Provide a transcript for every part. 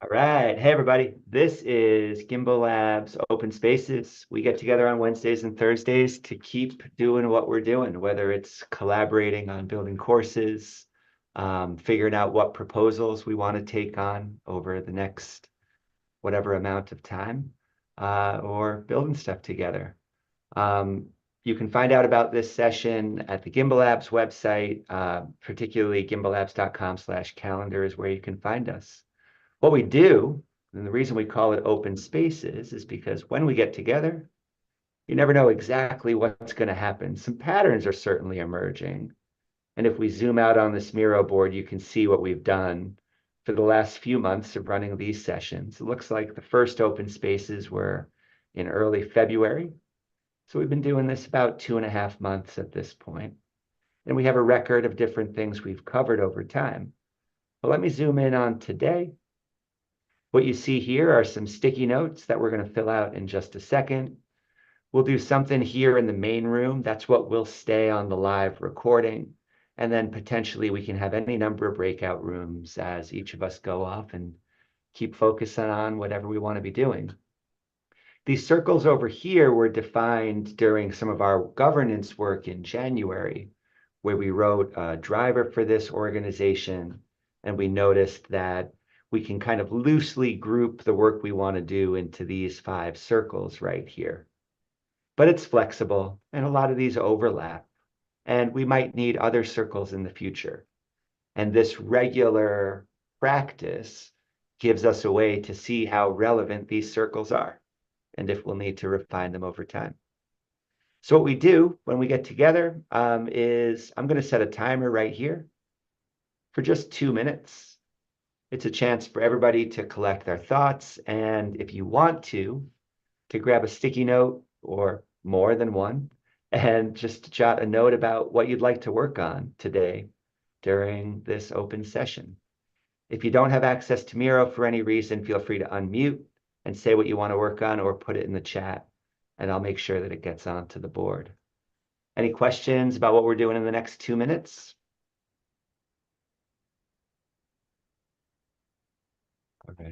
All right. Hey, everybody. This is Gimbalabs Open Spaces. We get together on Wednesdays and Thursdays to keep doing what we're doing, whether it's collaborating on building courses, figuring out what proposals we want to take on over the next whatever amount of time, or building stuff together. Um, you can find out about this session at the Gimbalabs website, particularly gimbalabs.com/calendar is where you can find us. What we do, and the reason we call it open spaces, is because when we get together, you never know exactly what's going to happen. Some patterns are certainly emerging. And if we zoom out on this Miro board, you can see what we've done for the last few months of running these sessions. It looks like the first open spaces were in early February. So we've been doing this about 2.5 months at this point. And we have a record of different things we've covered over time. But let me zoom in on today. What you see here are some sticky notes that we're going to fill out in just a second. We'll do something here in the main room. That's what will stay on the live recording. And then potentially we can have any number of breakout rooms as each of us go off and keep focusing on whatever we want to be doing. These circles over here were defined during some of our governance work in January, where we wrote a driver for this organization, and we noticed that we can kind of loosely group the work we want to do into these 5 circles right here. But it's flexible, and a lot of these overlap, and we might need other circles in the future. And this regular practice gives us a way to see how relevant these circles are, and if we'll need to refine them over time. So what we do when we get together is I'm going to set a timer right here for just 2 minutes. It's a chance for everybody to collect their thoughts. And if you want to grab a sticky note or more than one and just jot a note about what you'd like to work on today during this open session. If you don't have access to Miro for any reason, feel free to unmute and say what you want to work on or put it in the chat, and I'll make sure that it gets onto the board. Any questions about what we're doing in the next 2 minutes?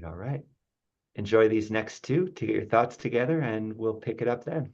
All right. Enjoy these next 2 to get your thoughts together, and we'll pick it up then.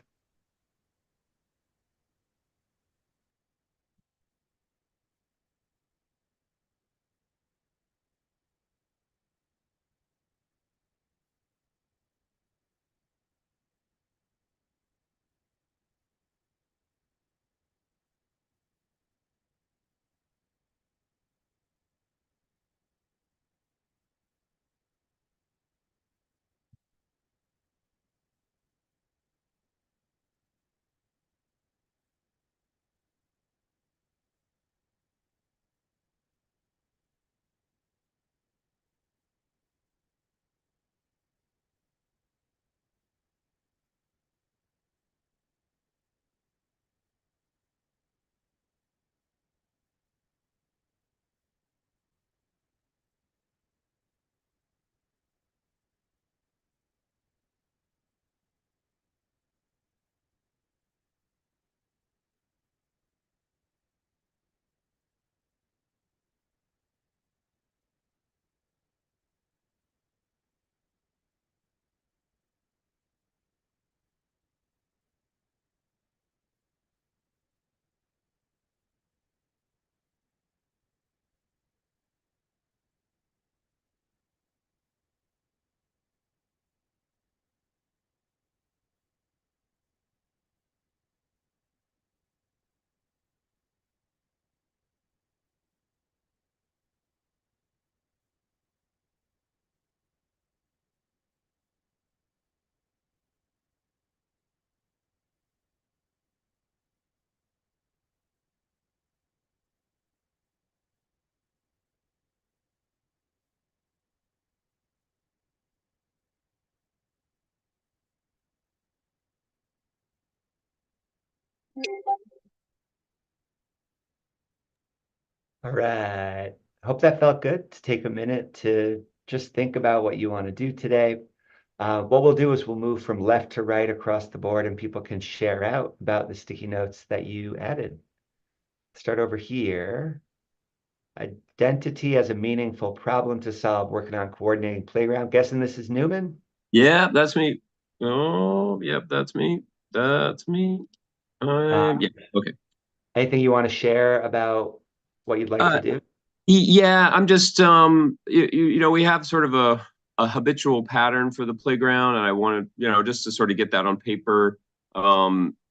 All right. Hope that felt good to take a minute to just think about what you want to do today. What we'll do is we'll move from left to right across the board, and people can share out about the sticky notes that you added. Start over here. I identity as a meaningful problem to solve, working on coordinating playground. Guessing this is Newman? Yeah, that's me. Oh, yep, that's me. That's me. Yeah, okay. Anything you want to share about what you'd like to Uh, do? yeah, I'm just we have sort of a habitual pattern for the playground, and I wanted, just to sort of get that on paper.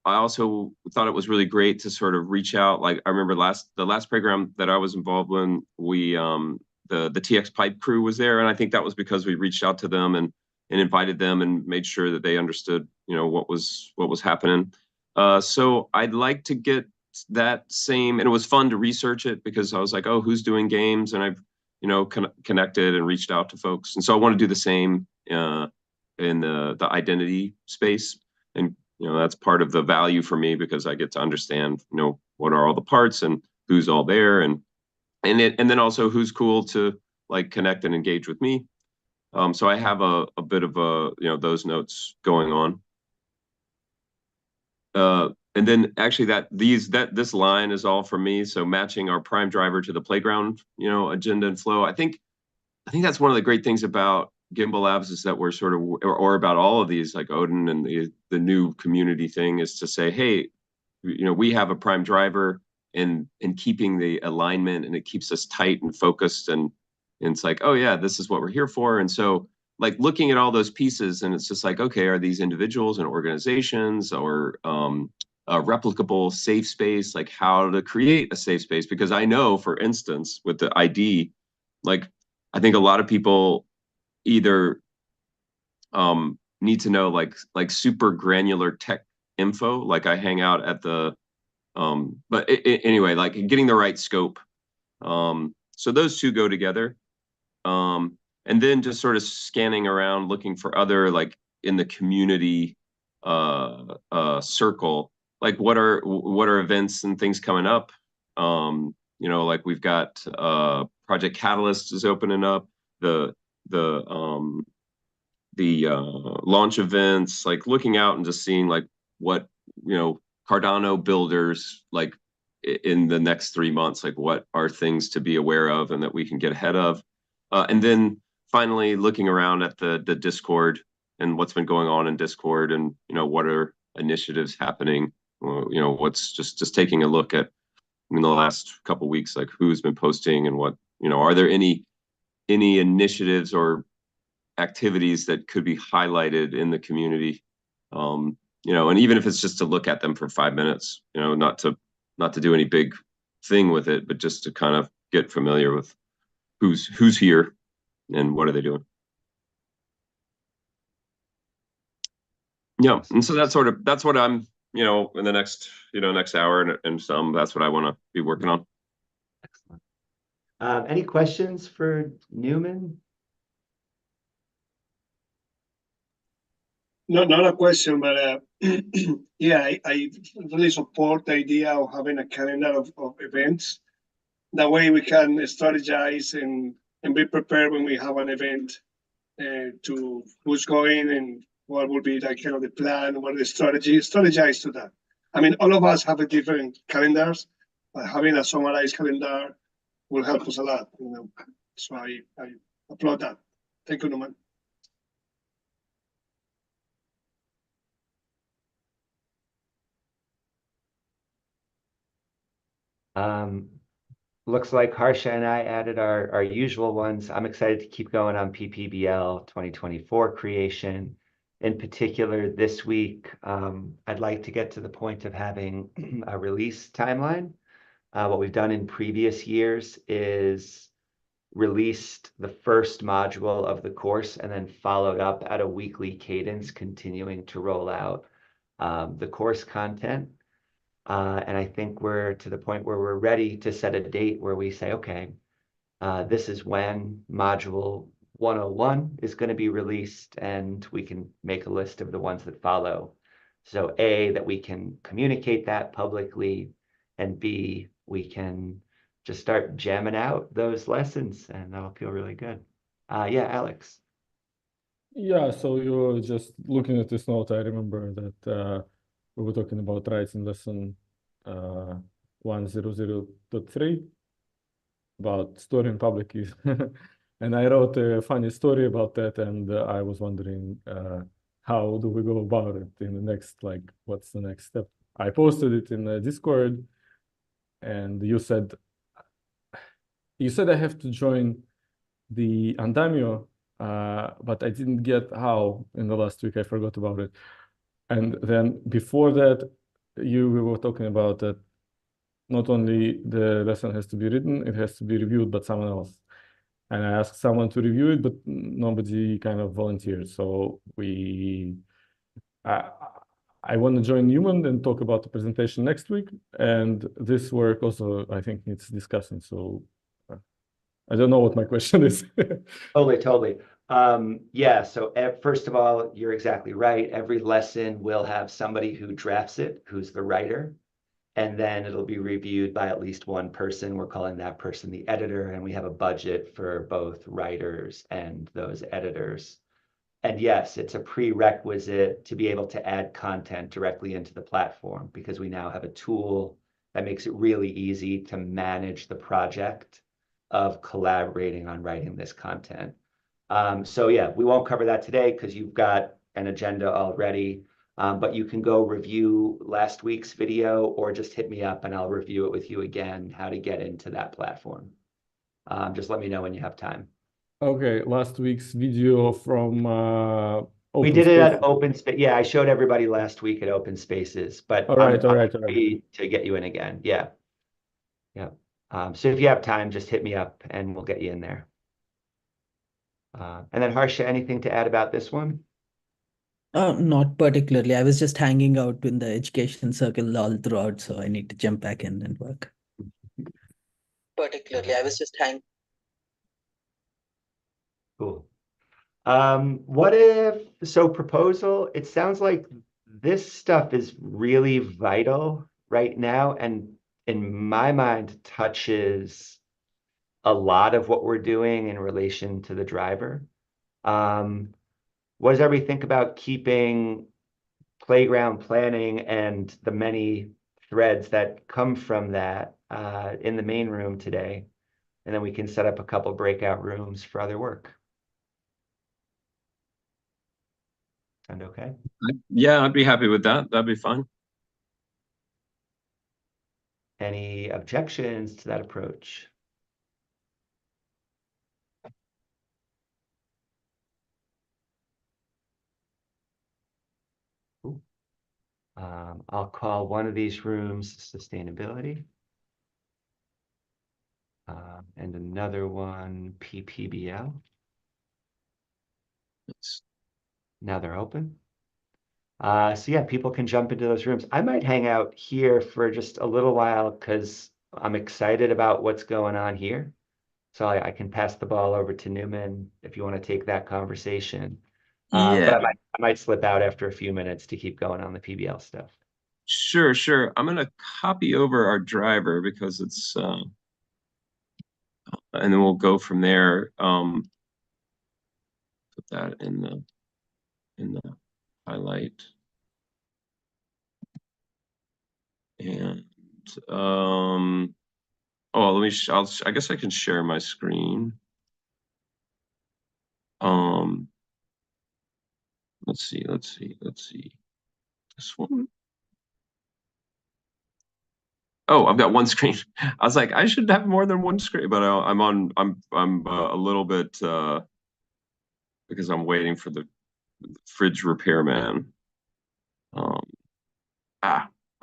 I also thought it was really great to sort of reach out. Like I remember the last program that I was involved in, we the TX Pipe crew was there, and I think that was because we reached out to them and invited them and made sure that they understood, what was happening. So I'd like to get that same, and it was fun to research it because I was like, oh, who's doing games? And I've, connected and reached out to folks. And so I want to do the same in the identity space. And, that's part of the value for me because I get to understand, what are all the parts and who's all there and then also who's cool to like connect and engage with me. So I have a bit of those notes going on. And then actually this line is all for me. So matching our prime driver to the playground, agenda and flow. I think that's one of the great things about Gimbalabs is that we're sort of, or about all of these like Odin and the new community thing is to say, hey, we have a prime driver and keeping the alignment and it keeps us tight and focused and it's like, oh yeah, this is what we're here for. And so like looking at all those pieces and it's just like, okay, are these individuals and organizations or a replicable safe space, like how to create a safe space? Because I know, for instance, with the ID, like I think a lot of people either need to know like super granular tech info. Like I hang out at the but anyway, like getting the right scope. So those two go together. And then just sort of scanning around, looking for other like in the community circle, like what are events and things coming up. Like we've got Project Catalyst is opening up the the um launch events, like looking out and just seeing like what Cardano builders like in the next 3 months, like what are things to be aware of and that we can get ahead of, and then finally looking around at the Discord and what's been going on in Discord and what are initiatives happening. What's just taking a look at in the last couple of weeks, like who's been posting and what are there any initiatives or activities that could be highlighted in the community, and even if it's just to look at them for 5 minutes, not to do any big thing with it, but just to kind of get familiar with who's here and what are they doing. Yeah, and so that's what I'm in the next hour and some, that's what I want to be working on. Excellent. Any questions for Newman? No, not a question, but yeah, I really support the idea of having a calendar of events. That way we can strategize and be prepared when we have an event to who's going and what will be like the plan, what the strategize to that. I mean, all of us have a different calendars, but having a summarized calendar will help us a lot. So I applaud that. Thank you, Norman. Looks like Harsha and I added our usual ones. I'm excited to keep going on PPBL 2024 creation. In particular, this week, I'd like to get to the point of having a release timeline. What we've done in previous years is released the first module of the course and then followed up at a weekly cadence, continuing to roll out the course content. And I think we're to the point where we're ready to set a date where we say, okay, this is when module 101 is going to be released, and we can make a list of the ones that follow. So A, that we can communicate that publicly, and B, we can just start jamming out those lessons, and that'll feel really good. Yeah, Alex. Yeah, so you're just looking at this note. I remember that we were talking about rights in lesson 100.3. about story in public keys. And I wrote a funny story about that, and I was wondering how do we go about it in the next, like, what's the next step? I posted it in Discord, and you said I have to join the Andamio, but I didn't get how in the last week. I forgot about it. And then before that, we were talking about that not only the lesson has to be written, it has to be reviewed by someone else. And I asked someone to review it, but nobody kind of volunteered. So I want to join Newman and talk about the presentation next week. And this work also, I think, needs discussing. So I don't know what my question is. Totally. Yeah, so first of all, you're exactly right. Every lesson will have somebody who drafts it, who's the writer, and then it'll be reviewed by at least one person. We're calling that person the editor, and we have a budget for both writers and those editors. And yes, it's a prerequisite to be able to add content directly into the platform because we now have a tool that makes it really easy to manage the project of collaborating on writing this content. So yeah, we won't cover that today because you've got an agenda already, but you can go review last week's video or just hit me up and I'll review it with you again, how to get into that platform. Just let me know when you have time. Okay, last week's video from We Open did it at Spaces. Open Space. Yeah, I showed everybody last week at Open Spaces, but All right. I'm happy to get you in again. Yeah. Yeah. So if you have time, just hit me up and we'll get you in there. And then Harsha, anything to add about this one? Not particularly. I was just hanging out in the education circle all throughout, so I need to jump back in and work. Particularly, I was just hanging. Cool. What if, so proposal, it sounds like this stuff is really vital right now, and in my mind touches a lot of what we're doing in relation to the driver. What does everybody think about keeping playground planning and the many threads that come from that in the main room today? And then we can set up a couple breakout rooms for other work. Sound okay? Yeah, I'd be happy with that. That'd be fine. Any objections to that approach? I'll call one of these rooms sustainability. And another one PPBL. Now they're open. So yeah, people can jump into those rooms. I might hang out here for just a little while because I'm excited about what's going on here. So I can pass the ball over to Newman if you want to take that conversation. Yeah, But I might slip out after a few minutes to keep going on the PBL stuff. sure. I'm gonna copy over our driver because it's and then we'll go from there. Put that in the highlight. And oh, I guess I can share my screen. Let's see. This one. Oh, I've got one screen. I was like, I should have more than one screen, but I'm a little bit because I'm waiting for the fridge repairman.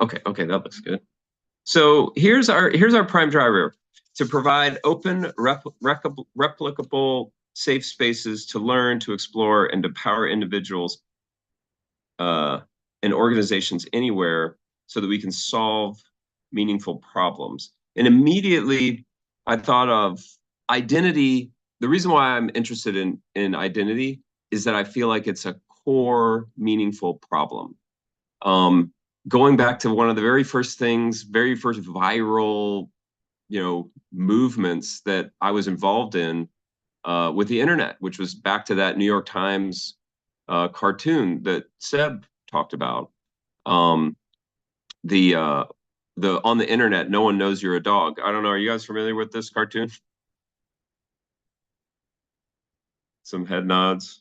Okay, that looks good. So here's our prime driver to provide open, replicable, safe spaces to learn, to explore, and to empower individuals and organizations anywhere so that we can solve meaningful problems. And immediately I thought of identity. The reason why I'm interested in identity is that I feel like it's a core meaningful problem. Going back to one of the very first viral, movements that I was involved in with the internet, which was back to that New York Times cartoon that Seb talked about. on the internet, no one knows you're a dog. I don't know. Are you guys familiar with this cartoon? Some head nods.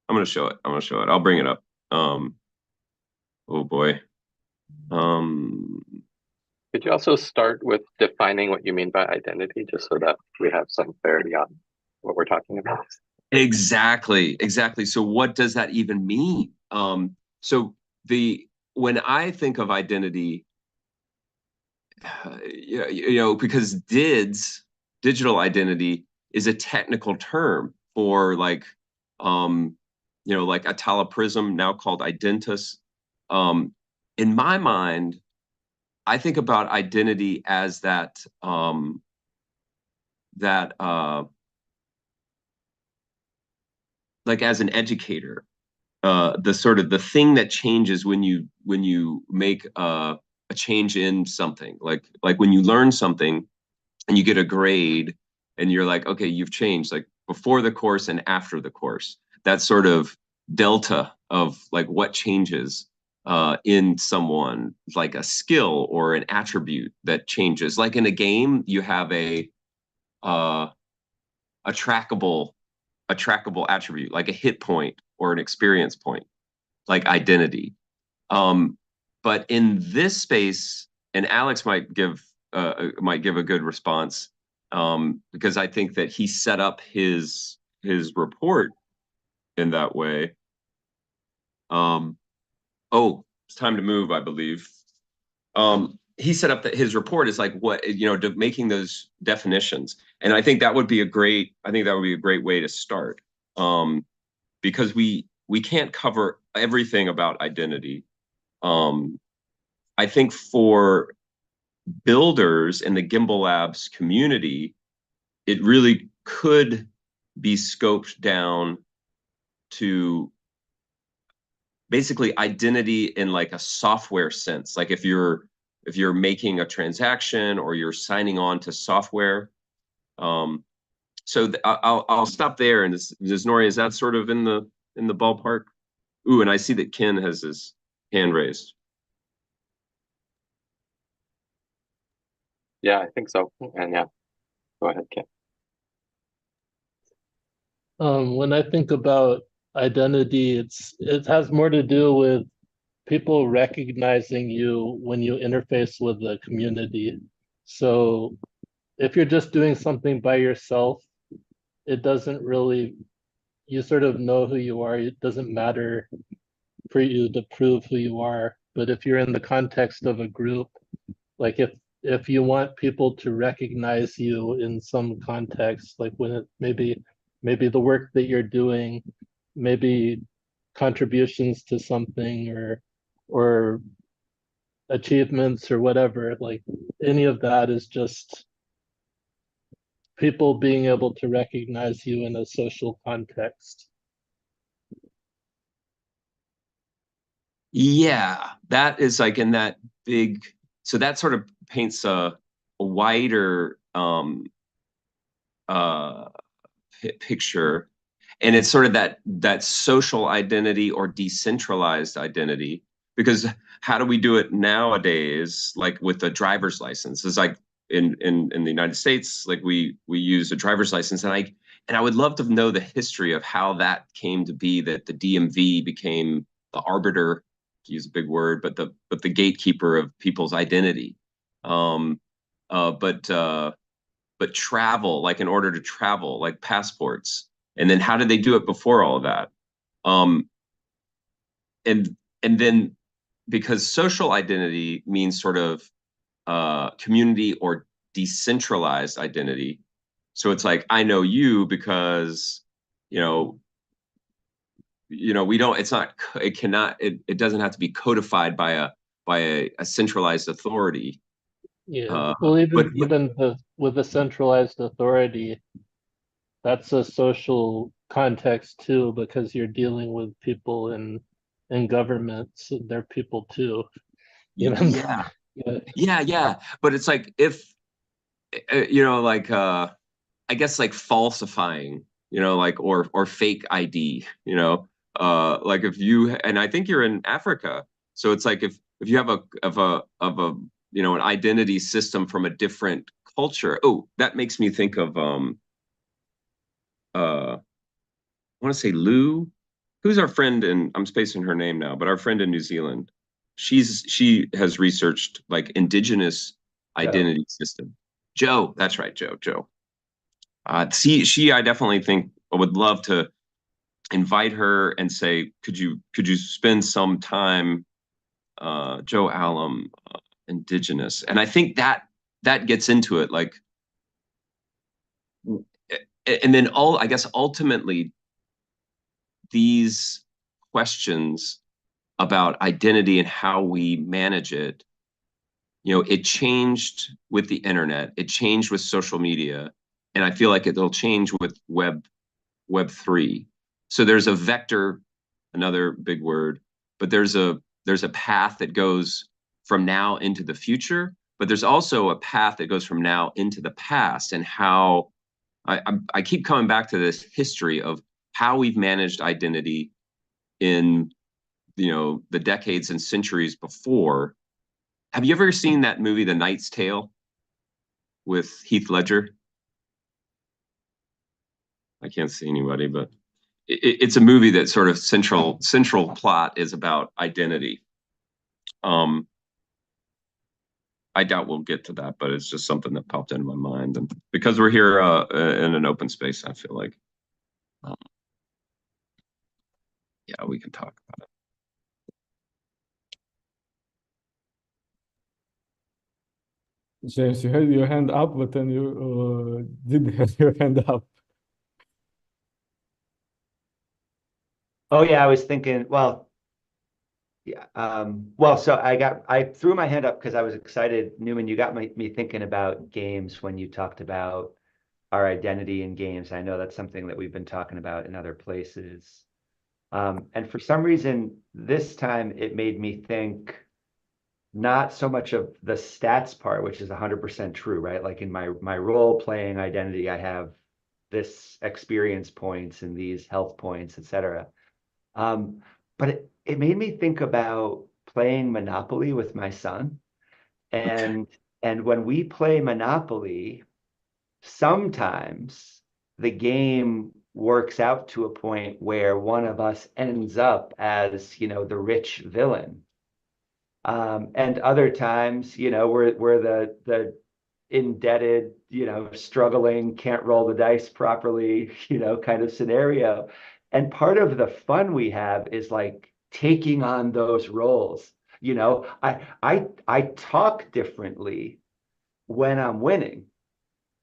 I'm gonna show it. I'll bring it up. Oh boy. Could you also start with defining what you mean by identity, just so that we have some clarity on what we're talking about? Exactly. So what does that even mean? So when I think of identity, because digital identity is a technical term for like Italoprism, now called Identus. In my mind, I think about identity as that like as an educator, the thing that changes when you make a change in something, like when you learn something and you get a grade and you're like, okay, you've changed, like before the course and after the course. That sort of delta of like what changes in someone, like a skill or an attribute that changes. Like in a game, you have a trackable attribute, like a hit point or an experience point, like identity. But in this space, and Alex might give a good response, because I think that he set up his report in that way. Oh, it's time to move, I believe. He set up that his report is like what, making those definitions, and I think that would be a great way to start, because we can't cover everything about identity. I think for builders in the Gimbalabs community, it really could be scoped down to basically identity in like a software sense. Like if you're making a transaction or you're signing on to software. So I'll stop there. And Nori, is that sort of in the ballpark? Ooh, and I see that Ken has his hand raised. Yeah, I think so. And yeah, go ahead, Ken. When I think about identity, it has more to do with people recognizing you when you interface with the community. So if you're just doing something by yourself, it doesn't really, you sort of know who you are. It doesn't matter for you to prove who you are. But if you're in the context of a group, like if you want people to recognize you in some context, like when it maybe the work that you're doing, maybe contributions to something or achievements or whatever, like any of that is just people being able to recognize you in a social context. Yeah, that is like in that big, so that sort of paints a wider picture, and it's sort of that social identity or decentralized identity. Because how do we do it nowadays? Like with the driver's license, it's like in the United States, like we use a driver's license, and I would love to know the history of how that came to be, that the DMV became the arbiter, to use a big word, but the gatekeeper of people's identity. But travel, like in order to travel, like passports, and then how did they do it before all of that? And then because social identity means sort of community or decentralized identity, so it's like I know you because we don't. It's not. It cannot. It doesn't have to be codified by a centralized authority. Yeah. Well, even with a centralized authority, that's a social context too, because you're dealing with people in governments. They're people too. Yeah. Yeah. But it's like if I guess like falsifying, like or fake ID, like if you, and I think you're in Africa, so it's like if you have a you know, an identity system from a different culture. Oh, that makes me think of I want to say Lou, who's our friend in, I'm spacing her name now, but our friend in New Zealand. She has researched like indigenous identity system. Joe, that's right, Joe. I definitely think I would love to invite her and say, could you spend some time, Joe Alum, indigenous, and I think that gets into it, like, and then I guess ultimately these questions about identity and how we manage it, you know, it changed with the internet, it changed with social media, and I feel like it'll change with Web3. So there's a vector, another big word, but there's a path that goes from now into the future, but there's also a path that goes from now into the past, and how I keep coming back to this history of how we've managed identity in, you know, the decades and centuries before. Have you ever seen that movie, The Knight's Tale, with Heath Ledger? I can't see anybody, but it's a movie that sort of central plot is about identity. I doubt we'll get to that, but it's just something that popped into my mind, and because we're here in an open space, I feel like, yeah, we can talk about it. James, you had your hand up, but then you didn't have your hand up. Oh yeah, I was thinking, well, yeah, well, so I threw my hand up because I was excited. Newman, you got me thinking about games when you talked about our identity in games. I know that's something that we've been talking about in other places. And for some reason, this time it made me think not so much of the stats part, which is 100% true, right? Like in my role playing identity, I have this experience points and these health points, etc. But it made me think about playing Monopoly with my son. And when we play Monopoly, sometimes the game works out to a point where one of us ends up as, you know, the rich villain. And other times, you know, we're the indebted, you know, struggling, can't roll the dice properly, you know, kind of scenario. And part of the fun we have is like taking on those roles. You know, I talk differently when I'm winning,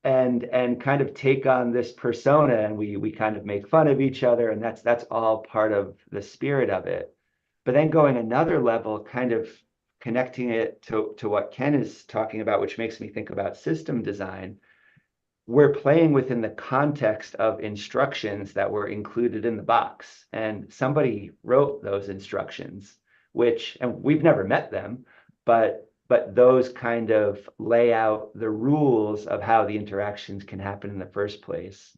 and kind of take on this persona, and we kind of make fun of each other, and that's all part of the spirit of it. But then going another level, kind of connecting it to what Ken is talking about, which makes me think about system design. We're playing within the context of instructions that were included in the box, and somebody wrote those instructions, which, and we've never met them, but those kind of lay out the rules of how the interactions can happen in the first place.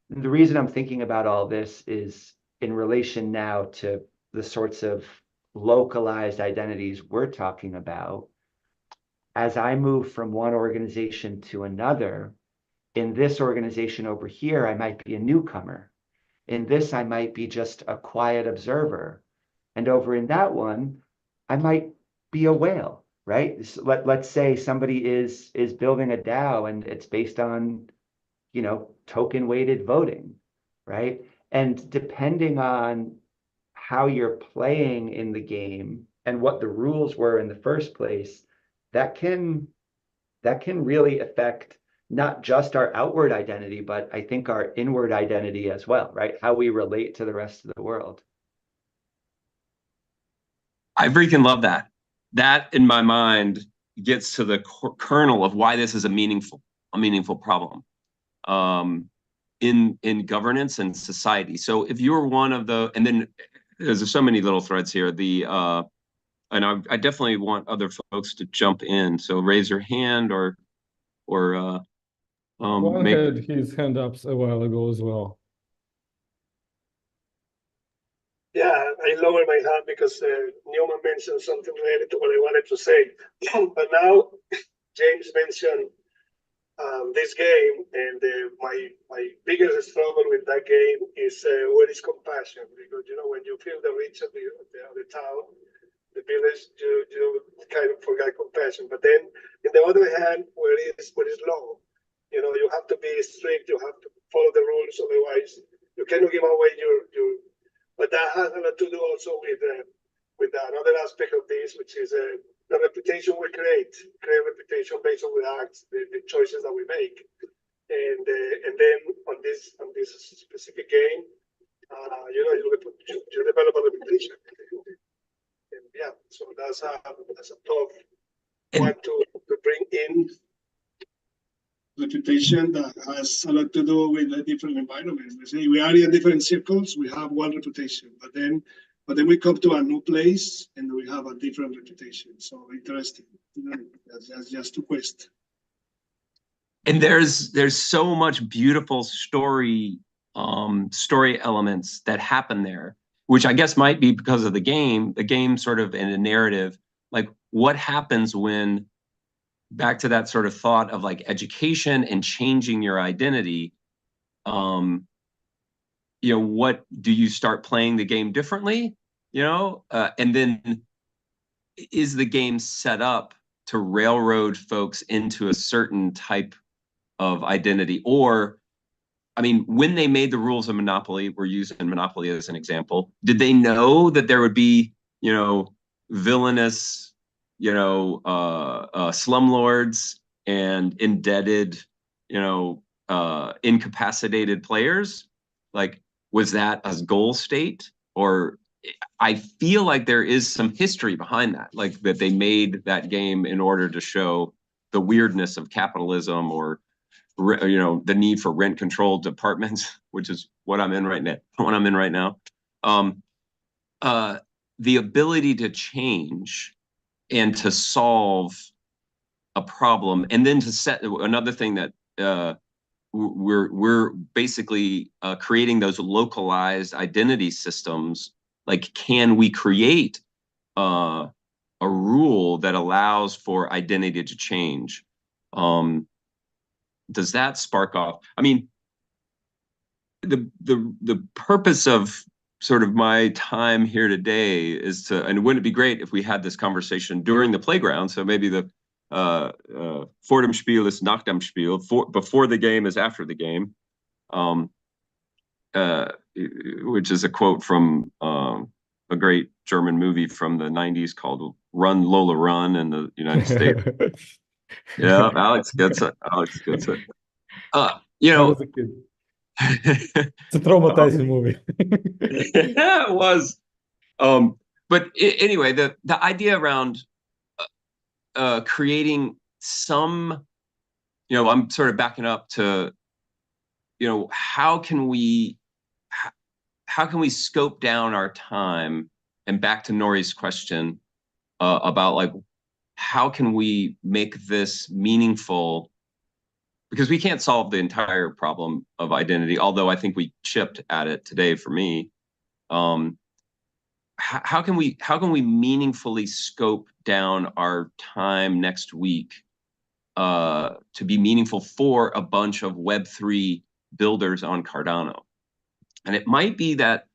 The reason I'm thinking about all this is in relation now to the sorts of localized identities we're talking about. As I move from one organization to another, in this organization over here, I might be a newcomer. In this, I might be just a quiet observer. And over in that one, I might be a whale, right? So let's say somebody is building a DAO and it's based on, you know, token weighted voting, right? And depending on how you're playing in the game and what the rules were in the first place, that can really affect not just our outward identity, but I think our inward identity as well, right? How we relate to the rest of the world. I freaking love that. That in my mind gets to the kernel of why this is a meaningful problem in governance and society. So if you're one of the, and then there's so many little threads here. And I definitely want other folks to jump in. So raise your hand or One had his hand up a while ago as well. Yeah, I lowered my hand because Newman mentioned something related to what I wanted to say. But now James mentioned this game, and my biggest struggle with that game is what is compassion, because when you feel the reach of the town, the village, you kind of forget compassion. But then, in the other hand, where is law, you have to be strict, you have to follow the rules, otherwise you cannot give away your. But that has a lot to do also with another aspect of this, which is the reputation we create reputation based on the acts, the choices that we make, and then on this specific game, you develop a reputation, and yeah, so that's a tough one to bring in. Reputation that has a lot to do with the different environments. We say we are in different circles, we have one reputation, but then we come to a new place and we have a different reputation. So interesting. That's just two questions. And there's so much beautiful story elements that happen there, which I guess might be because of the game sort of in a narrative. Like, what happens when, back to that sort of thought of like education and changing your identity, what do you start playing the game differently, and then is the game set up to railroad folks into a certain type of identity? Or, I mean, when they made the rules of Monopoly, we're using Monopoly as an example, did they know that there would be, villainous, slumlords and indebted, incapacitated players? Like, was that a goal state? Or I feel like there is some history behind that, like that they made that game in order to show the weirdness of capitalism, or the need for rent-controlled apartments, which is what I'm in right now. The ability to change and to solve a problem, and then to set another thing that we're basically creating those localized identity systems. Like, can we create a rule that allows for identity to change? Does that spark off? I mean, the purpose of sort of my time here today is to, and wouldn't it be great if we had this conversation during the playground? So maybe the vor dem Spiel ist nach dem Spiel, before the game is after the game, which is a quote from a great German movie from the 90s called Run, Lola, Run in the United States. Yeah, Alex gets it. I was a kid. It's a traumatizing movie. Yeah, it was. But anyway, the idea around creating some, I'm sort of backing up to, how can we scope down our time, and back to Nori's question about like, how can we make this meaningful? Because we can't solve the entire problem of identity, although I think we chipped at it today for me. How can we meaningfully scope down our time next week to be meaningful for a bunch of Web3 builders on Cardano? And it might be that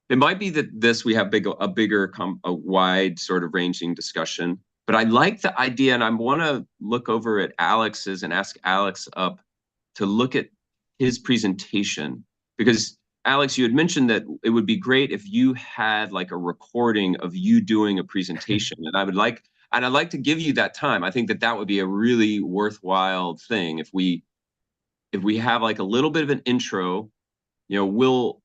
we have a wide sort of ranging discussion. But I like the idea, and I want to look over at Alex's and ask Alex up to look at his presentation, because Alex, you had mentioned that it would be great if you had like a recording of you doing a presentation, and I'd like to give you that time. I think that would be a really worthwhile thing if we have like a little bit of an intro. We'll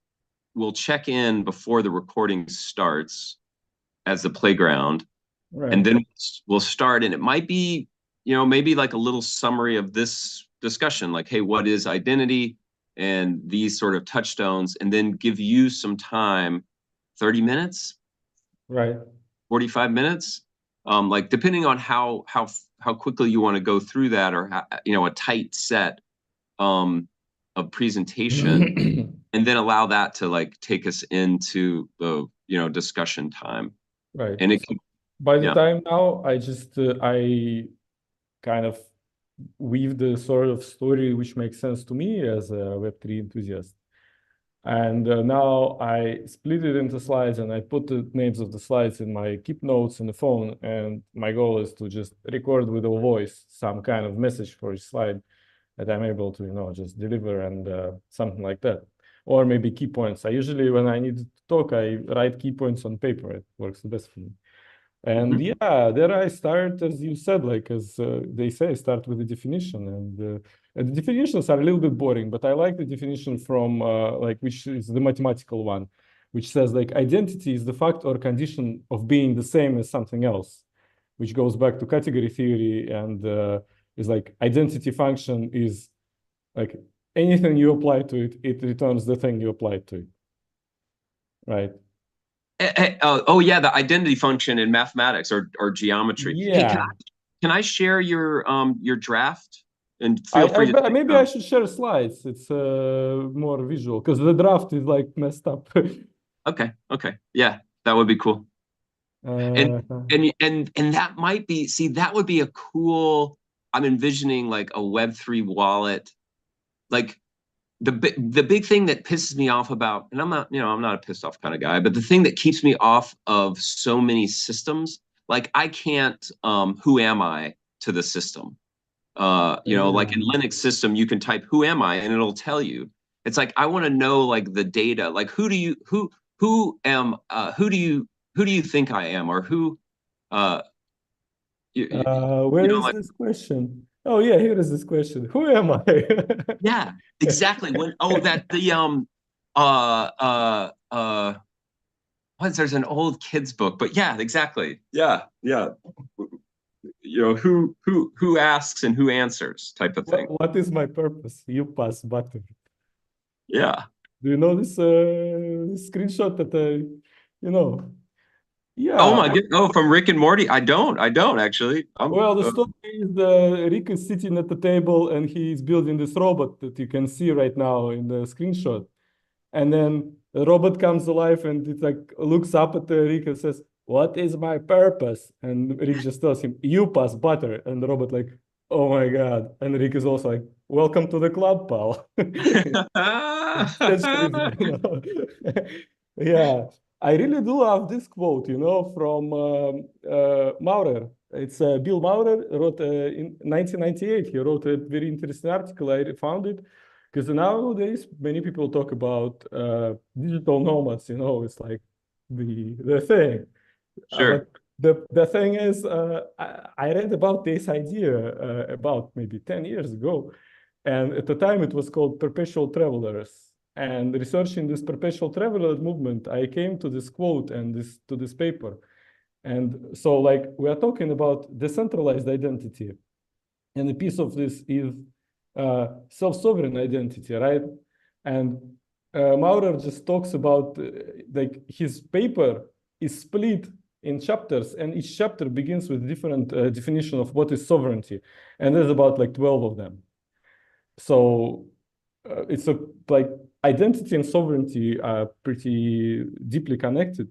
check in before the recording starts as the playground. Right. And then we'll start, and it might be, maybe like a little summary of this discussion, like, hey, what is identity, and these sort of touchstones, and then give you some time, 30 minutes, right? 45 minutes, like depending on how quickly you want to go through that, or a tight set of presentation, and then allow that to like take us into the discussion time. Right. And it So by the yeah. time now, I kind of weave the sort of story which makes sense to me as a Web3 enthusiast. And now I split it into slides and I put the names of the slides in my keep notes in the phone. And my goal is to just record with a voice some kind of message for each slide that I'm able to, just deliver and something like that. Or maybe key points. I usually, when I need to talk, I write key points on paper. It works the best for me. And yeah, there I start, as you said, like as they say, start with the definition. And the definitions are a little bit boring, but I like the definition from which is the mathematical one, which says like identity is the fact or condition of being the same as something else, which goes back to category theory and is like identity function is like anything you apply to it, it returns the thing you applied to it, right? Oh yeah, the identity function in mathematics or geometry. Hey, Yeah. can I share your draft? And feel free to maybe I should share slides. It's more visual because the draft is like messed up. Okay. Yeah, that would be cool. And that might be, see, that would be a cool, I'm envisioning like a Web3 wallet. Like the big thing that pisses me off about, and I'm not a pissed off kind of guy, but the thing that keeps me off of so many systems, like I can't who am I to the system. Like in Linux system, you can type who am I and it'll tell you. It's like I want to know like the data, like who do you think I am, or who where is this question? Oh yeah, here is this question. Who am I? Yeah, exactly. There's an old kids book, but yeah, exactly. Yeah. Who asks and who answers type of thing. What is my purpose? You pass button. Yeah. Do you know this screenshot that Yeah. Oh my god! Oh, from Rick and Morty. I don't actually. Well, the story is Rick is sitting at the table and he's building this robot that you can see right now in the screenshot. And then the robot comes alive and it like looks up at Rick and says, "What is my purpose?" And Rick just tells him, "You pass butter." And the robot like, "Oh my God." And Rick is also like, "Welcome to the club, pal." Yeah, I really do love this quote, from Maurer. It's Bill Maurer wrote in 1998. He wrote a very interesting article. I found it because nowadays many people talk about digital nomads. It's like the thing. Sure. But the thing is, I read about this idea about maybe 10 years ago. And at the time, it was called perpetual travelers. And researching this perpetual traveler movement, I came to this quote and to this paper. And so, like, we are talking about decentralized identity. And a piece of this is self-sovereign identity, right? And Maurer just talks about, like, his paper is split in chapters, and each chapter begins with different definition of what is sovereignty. And there's about like 12 of them. So it's like identity and sovereignty are pretty deeply connected.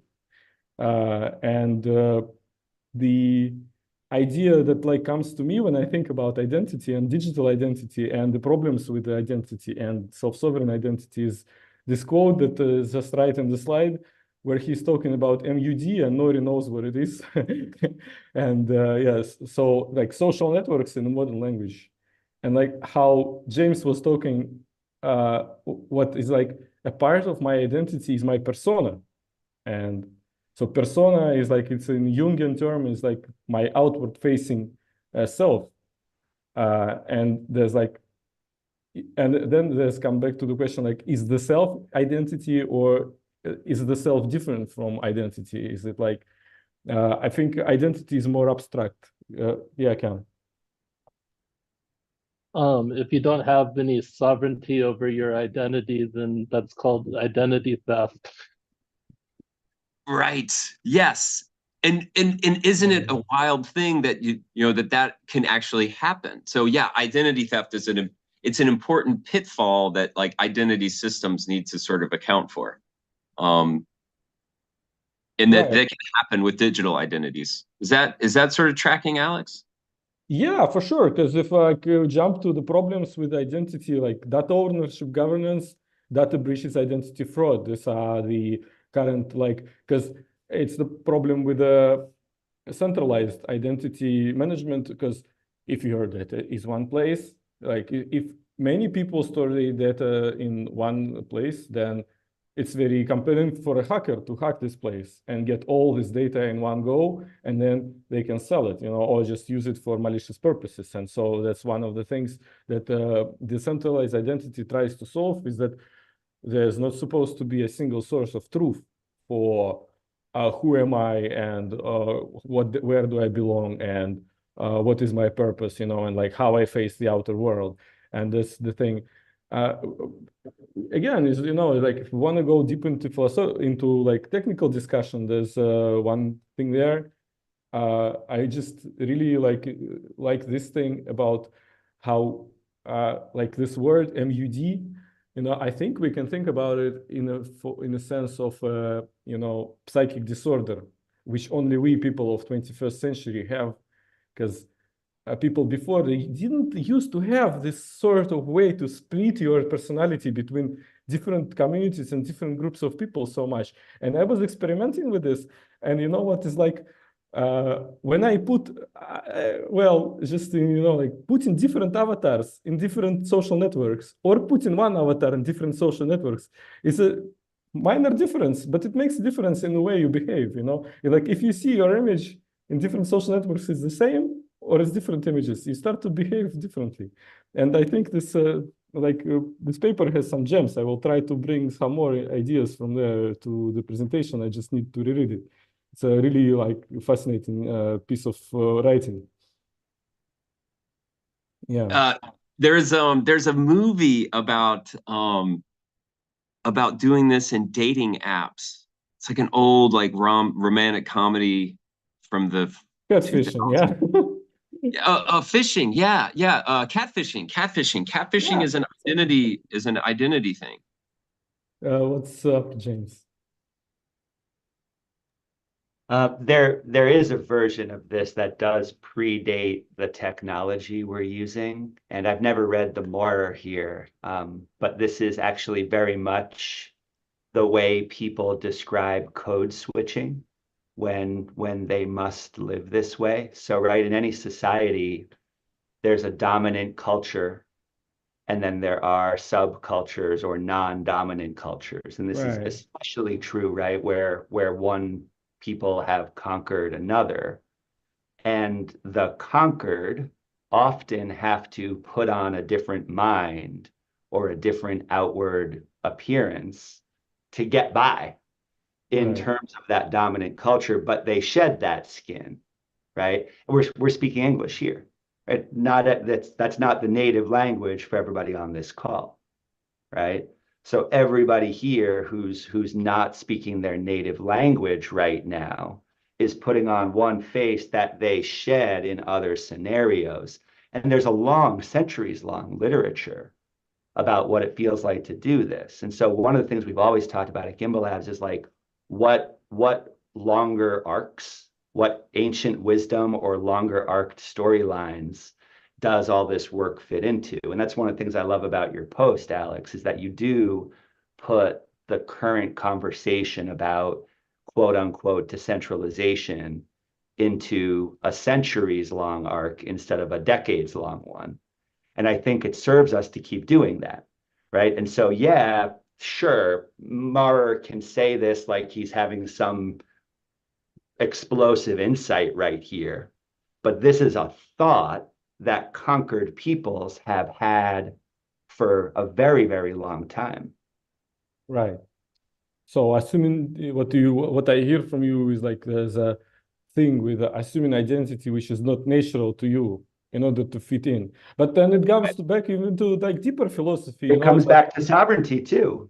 And the idea that like comes to me when I think about identity and digital identity and the problems with the identity and self-sovereign identity is this quote that is just right in the slide, where he's talking about MUD and nobody knows what it is. And yes, so like social networks in the modern language. And like how James was talking, what is like a part of my identity is my persona. And so persona is like, it's in Jungian term, is like my outward facing self. And there's like, and then there's come back to the question, like, is the self identity or is the self different from identity? Is it like, I think identity is more abstract. Yeah, Cam. If you don't have any sovereignty over your identity, then that's called identity theft. Right. Yes. And isn't it a wild thing that that can actually happen? So yeah, identity theft is it's an important pitfall that like identity systems need to sort of account for. and that Right. can happen with digital identities. Is that sort of tracking, Alex? Yeah, for sure. Because if I jump to the problems with identity, like data ownership governance, data breaches, identity fraud, these are the current, like, because it's the problem with the centralized identity management. Because if your data is one place, like if many people store the data in one place, then it's very compelling for a hacker to hack this place and get all this data in one go, and then they can sell it, or just use it for malicious purposes. And so that's one of the things that decentralized identity tries to solve, is that there's not supposed to be a single source of truth for who am I, and where do I belong, and what is my purpose, and like how I face the outer world. And that's the thing. Uh, Again, is like if you want to go deep into into like technical discussion, there's one thing there. I just really like this thing about how like this word MUD. I think we can think about it in a sense of psychic disorder, which only we people of 21st century have, because people before, they didn't used to have this sort of way to split your personality between different communities and different groups of people so much. And I was experimenting with this, and you know what is like, when I put just like putting different avatars in different social networks, or putting one avatar in different social networks, is a minor difference, but it makes a difference in the way you behave. Like if you see your image in different social networks is the same, or it's different images, you start to behave differently. And I think this this paper has some gems. I will try to bring some more ideas from there to the presentation. I just need to reread it. It's a really fascinating piece of writing. Yeah. There's a movie about doing this in dating apps. It's like an old romantic comedy from the Catfishing, yeah. Fishing, catfishing. Catfishing is an identity thing. What's up, James? There is a version of this that does predate the technology we're using, and I've never read the more here, but this is actually very much the way people describe code switching when they must live this way. So, right, in any society, there's a dominant culture, and then there are subcultures or non-dominant cultures. And this is Right. especially true, right, where one people have conquered another. And the conquered often have to put on a different mind or a different outward appearance to get by in Right. terms of that dominant culture, but they shed that skin, right? We're speaking English here, right? That's not the native language for everybody on this call, right? So everybody here who's not speaking their native language right now is putting on one face that they shed in other scenarios. And there's a long, centuries-long literature about what it feels like to do this. And so one of the things we've always talked about at Gimbalabs is like what longer arcs, what ancient wisdom or longer arced storylines does all this work fit into? And that's one of the things I love about your post, Alex, is that you do put the current conversation about quote unquote decentralization into a centuries long arc instead of a decades long one. And I think it serves us to keep doing that, right? And so, yeah, sure, Maurer can say this like he's having some explosive insight right here, but this is a thought that conquered peoples have had for a very, very long time. Right. So assuming what I hear from you is like there's a thing with assuming identity which is not natural to you in order to fit in. But then it comes back even to like deeper philosophy. It comes back to sovereignty too.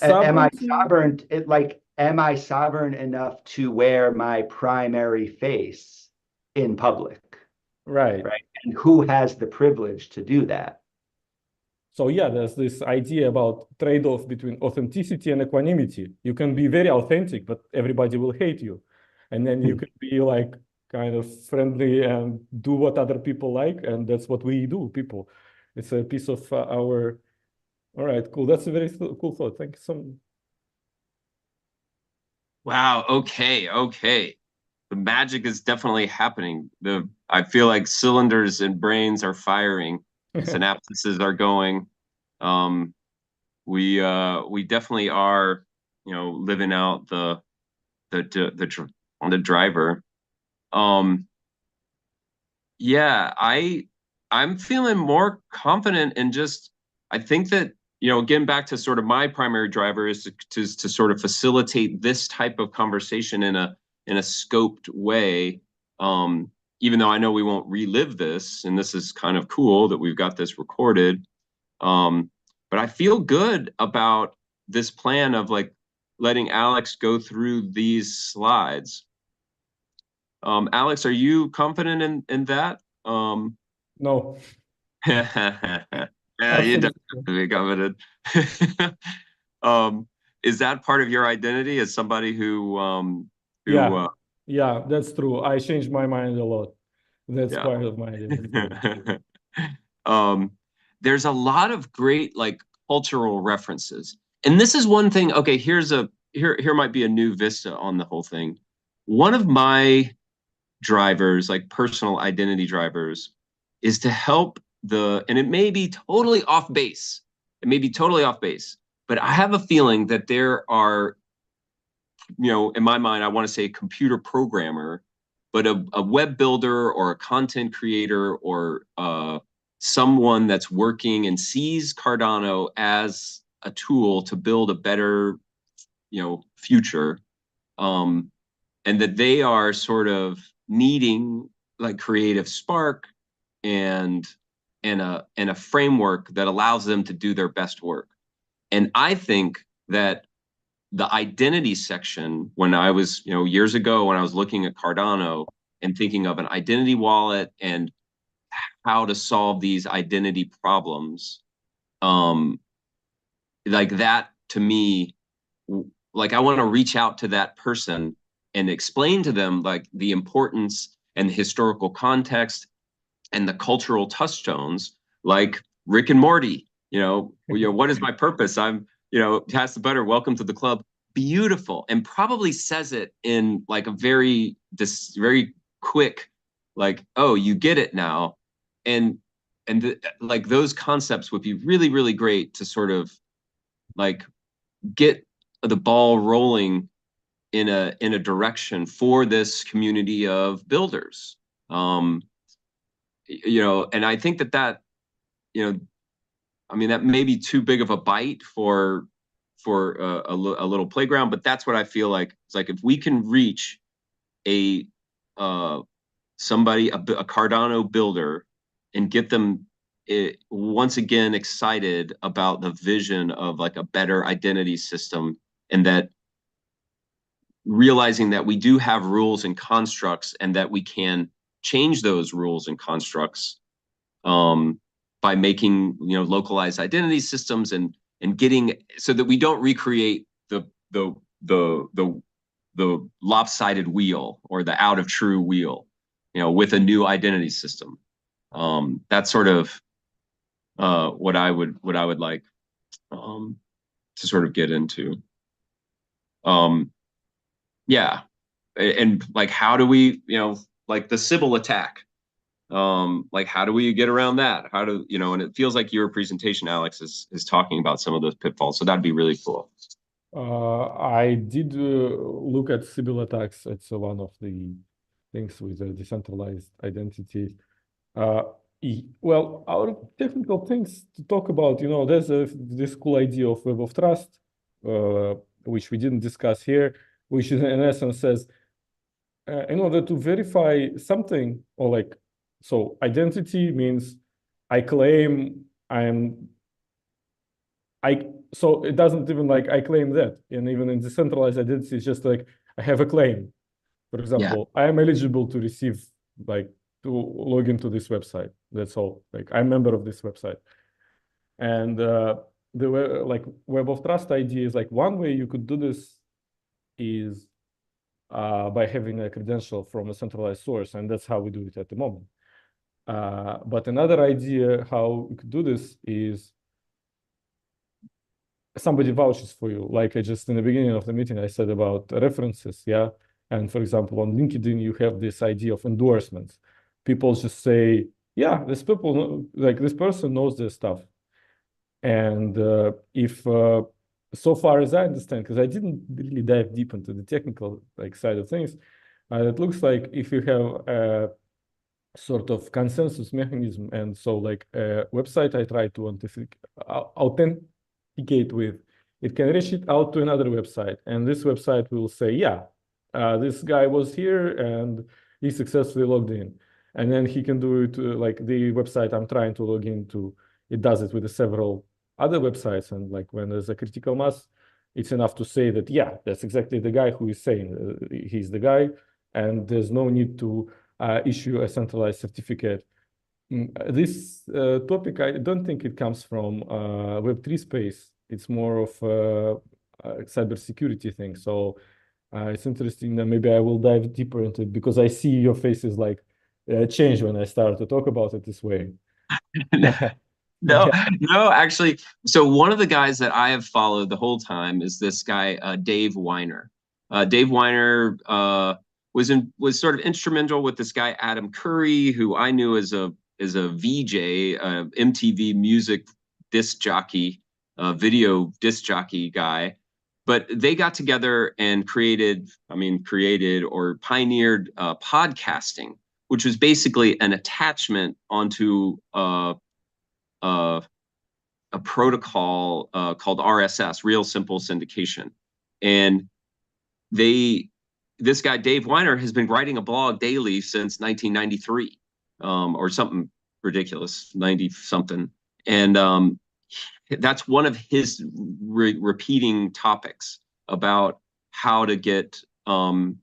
Am I Sovereignty. sovereign? Am I sovereign enough to wear my primary face in public? Right. Right. And who has the privilege to do that? So yeah, there's this idea about trade-off between authenticity and equanimity. You can be very authentic, but everybody will hate you. And then you can be like kind of friendly and do what other people like. And that's what we do, people. It's a piece of our, all right, cool. That's a very cool thought. Thank you so much. Wow. Okay. Okay. The magic is definitely happening. I feel like cylinders and brains are firing. Synapses are going. We definitely are, living out the driver. Yeah, I'm feeling more confident and just I think that, again back to sort of my primary driver is to sort of facilitate this type of conversation in a scoped way. Even though I know we won't relive this, and this is kind of cool that we've got this recorded. But I feel good about this plan of like letting Alex go through these slides. Alex, are you confident in that? No. Yeah, you definitely confident. Is that part of your identity as somebody who yeah, that's true. I changed my mind a lot. That's part of my identity. There's a lot of great like cultural references. And this is one thing, okay, here might be a new vista on the whole thing. One of my drivers, like personal identity drivers, is to help and it may be totally off base. It may be totally off base, but I have a feeling that there are, in my mind, I want to say computer programmer, but a web builder or a content creator or someone that's working and sees Cardano as a tool to build a better, future. And that they are sort of needing like creative spark and a framework that allows them to do their best work. And I think that the identity section, when I was, years ago, when I was looking at Cardano and thinking of an identity wallet and how to solve these identity problems, like that to me, like I want to reach out to that person and explain to them like the importance and the historical context and the cultural touchstones, like Rick and Morty. What is my purpose? I'm, pass the butter. Welcome to the club. Beautiful, and probably says it in like a very quick, like, oh, you get it now, and like those concepts would be really, really great to sort of like get the ball rolling in a direction for this community of builders. And I think that I mean, that may be too big of a bite for a little playground, but that's what I feel like. It's like if we can reach a Cardano builder and get them once again excited about the vision of like a better identity system, and that realizing that we do have rules and constructs and that we can change those rules and constructs by making localized identity systems and getting so that we don't recreate the lopsided wheel or the out of true wheel, with a new identity system. That's sort of what I would like to sort of get into. Yeah, and like how do we, like the Sybil attack, like how do we get around that? How do and it feels like your presentation, Alex, is talking about some of those pitfalls, so that'd be really cool. I did look at Sybil attacks. It's one of the things with the decentralized identity. Well, our technical things to talk about, there's this cool idea of Web of Trust, which we didn't discuss here, which in essence says, in order to verify something, or like, so identity means I claim so it doesn't even like I claim that. And even in decentralized identity, it's just like I have a claim. For example, I am eligible to receive, like, to log into this website. That's all. Like I'm a member of this website. And like Web of Trust idea is like one way you could do this is by having a credential from a centralized source, and that's how we do it at the moment. But another idea how we could do this is somebody vouches for you. Like I just in the beginning of the meeting, I said about references, yeah. And for example, on LinkedIn, you have this idea of endorsements. People just say, yeah, this people know, like this person knows their stuff. And if so far as I understand, because I didn't really dive deep into the technical like side of things, it looks like if you have a sort of consensus mechanism, and so like a website I try to authenticate with, it can reach it out to another website, and this website will say, yeah, this guy was here and he successfully logged in. And then he can do it like the website I'm trying to log into, it does it with several other websites. And like when there's a critical mass, it's enough to say that, yeah, that's exactly the guy who is saying he's the guy. And there's no need to issue a centralized certificate. This topic, I don't think it comes from Web3 space. It's more of a cybersecurity thing. So it's interesting that maybe I will dive deeper into it, because I see your faces like change when I start to talk about it this way. No, no, actually. So one of the guys that I have followed the whole time is this guy, Dave Weiner. Dave Weiner was sort of instrumental with this guy, Adam Curry, who I knew as a VJ, MTV music disc jockey, video disc jockey guy. But they got together and created or pioneered podcasting, which was basically an attachment onto a protocol called RSS, Real Simple Syndication. And this guy, Dave Weiner, has been writing a blog daily since 1993, or something ridiculous, 90 something. And that's one of his repeating topics about how to get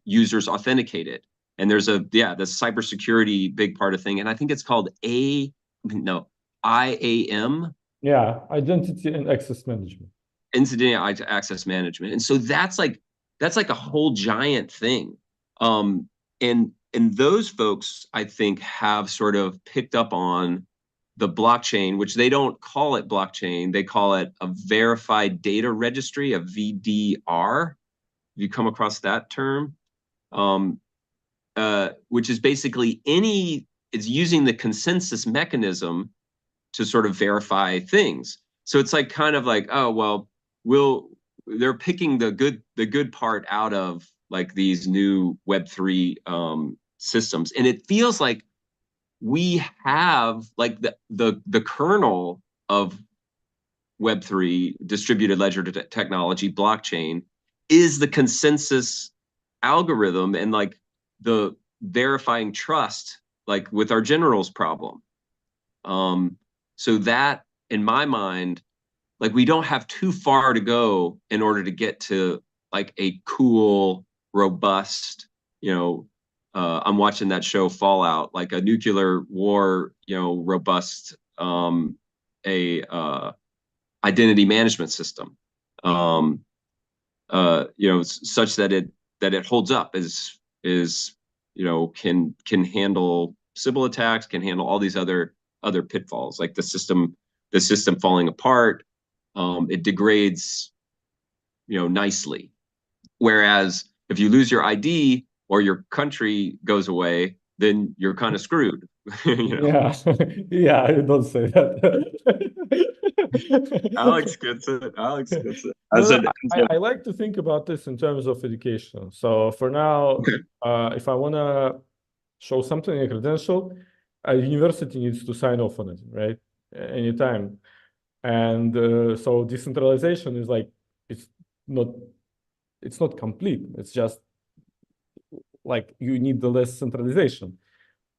users authenticated. And there's the cybersecurity big part of thing. And I think it's called IAM. Yeah, Identity and Access Management. Incident access management. And so that's like a whole giant thing. And those folks, I think, have sort of picked up on the blockchain, which they don't call it blockchain. They call it a verified data registry, a VDR. Have you come across that term? Which is basically it's using the consensus mechanism to sort of verify things. So it's like kind of like, oh, well, they're picking the good part out of like these new Web3 systems. And it feels like we have like the kernel of Web3 distributed ledger technology, blockchain, is the consensus algorithm and like the verifying trust, like with our generals problem. So that, in my mind, like we don't have too far to go in order to get to like a cool, robust, I'm watching that show Fallout, like a nuclear war, robust, identity management system, such that it holds up, can handle Sybil attacks, can handle all these other pitfalls, like the system falling apart. It degrades, nicely. Whereas if you lose your ID or your country goes away, then you're kind of screwed. Yeah, yeah, don't say that. Alex gets it. I like to think about this in terms of education. So for now, if I want to show something, a credential, a university needs to sign off on it, right? Anytime. And so decentralization is like, it's not complete. It's just like you need the less centralization.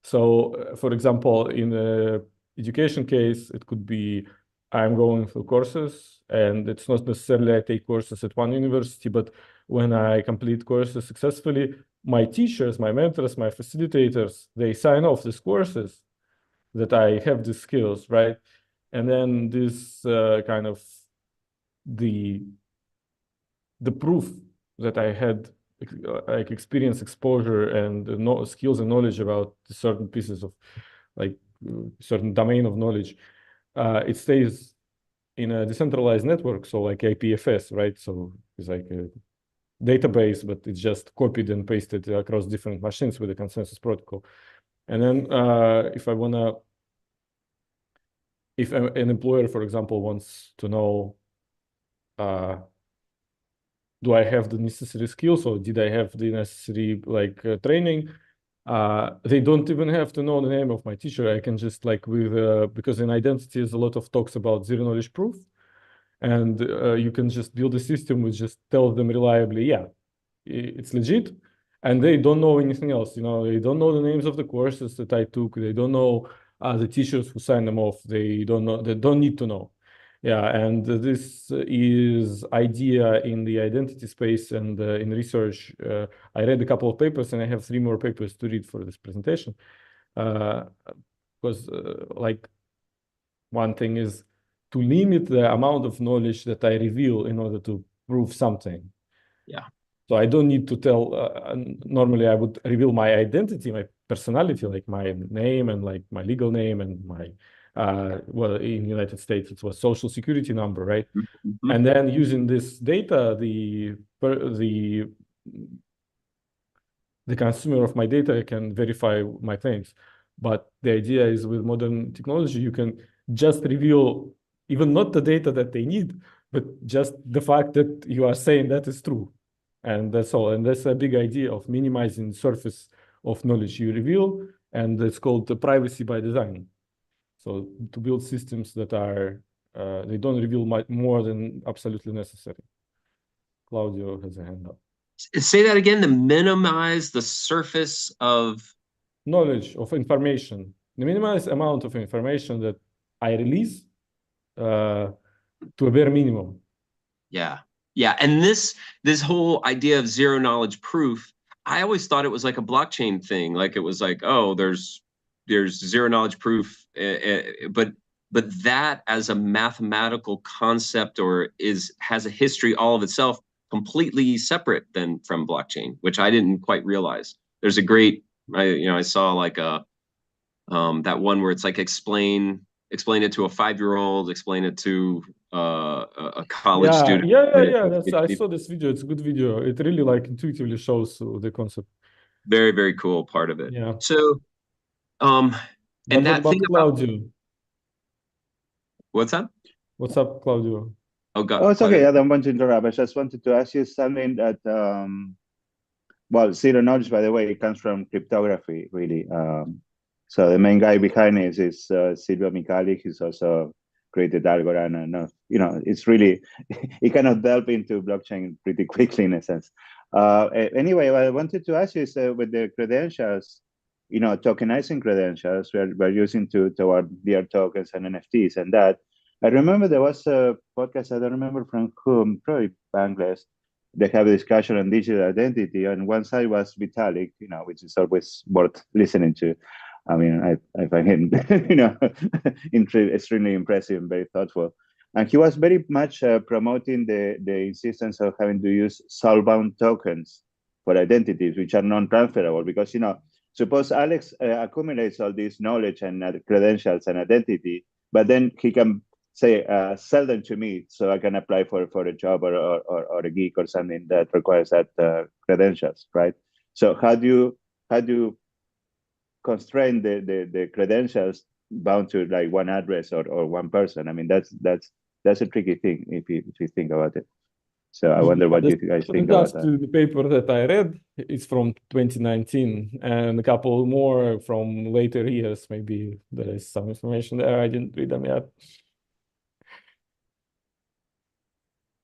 So for example, in a education case, it could be I'm going through courses, and it's not necessarily I take courses at one university, but when I complete courses successfully, my teachers, my mentors, my facilitators, they sign off these courses that I have these skills, right? And then this kind of the proof that I had like experience, exposure, and skills and knowledge about certain pieces of like certain domain of knowledge, it stays in a decentralized network, so like IPFS, right? So it's like a database, but it's just copied and pasted across different machines with a consensus protocol. And then if an employer, for example, wants to know, do I have the necessary skills, or did I have the necessary like training? They don't even have to know the name of my teacher. I can just like because in identity there's a lot of talks about zero knowledge proof, and you can just build a system which just tells them reliably, yeah, it's legit, and they don't know anything else. They don't know the names of the courses that I took. They don't know the teachers who signed them off. They don't know. They don't need to know. Yeah, and this is idea in the identity space and in research. I read a couple of papers, and I have 3 more papers to read for this presentation. Because like one thing is to limit the amount of knowledge that I reveal in order to prove something. Yeah. So I don't need to tell, normally I would reveal my identity, my personality, like my name and like my legal name and my, well, in United States, it was social security number, right? Mm-hmm. And then using this data, the consumer of my data can verify my claims. But the idea is with modern technology, you can just reveal even not the data that they need, but just the fact that you are saying that is true. And that's all. And that's a big idea of minimizing the surface of knowledge you reveal. And it's called the privacy by design. So to build systems that are, they don't reveal more than absolutely necessary. Claudio has a hand up. Say that again, to minimize the surface of knowledge, of information, the minimized amount of information that I release to a bare minimum. Yeah. Yeah. And this whole idea of zero knowledge proof, I always thought it was like a blockchain thing. Like it was like, oh, there's zero knowledge proof. But that as a mathematical concept has a history all of itself completely separate than from blockchain, which I didn't quite realize. There's a great, I saw like that one where it's like explain it to a 5-year-old, explain it to a college student. Yeah. I saw this video. It's a good video. It really like intuitively shows the concept. Very, very cool part of it. Yeah. So, and that thing about Claudio. What's that? What's up, Claudio? Oh God. Oh, it's okay. I don't want to interrupt. I just wanted to ask you something that, well, zero knowledge, by the way, it comes from cryptography, really. So the main guy behind it is Silvio Micali. He's also created Algorand, and it's really it kind of delved into blockchain pretty quickly in a sense. Anyway, what I wanted to ask you is with the credentials, tokenizing credentials we're using toward DR tokens and NFTs and that. I remember there was a podcast, I don't remember from whom, probably Bangladesh. They have a discussion on digital identity, and one side was Vitalik, which is always worth listening to. I mean, I find him, extremely impressive and very thoughtful. And he was very much promoting the insistence of having to use soulbound tokens for identities, which are non-transferable. Because, suppose Alex accumulates all this knowledge and credentials and identity, but then he can say, sell them to me so I can apply for a job or a gig or something that requires that credentials, right? So how do you constrain the credentials bound to like one address or one person? I mean, that's a tricky thing if you think about it. So I wonder what you guys think about that. The paper that I read is from 2019, and a couple more from later years. Maybe there is some information there. I didn't read them yet.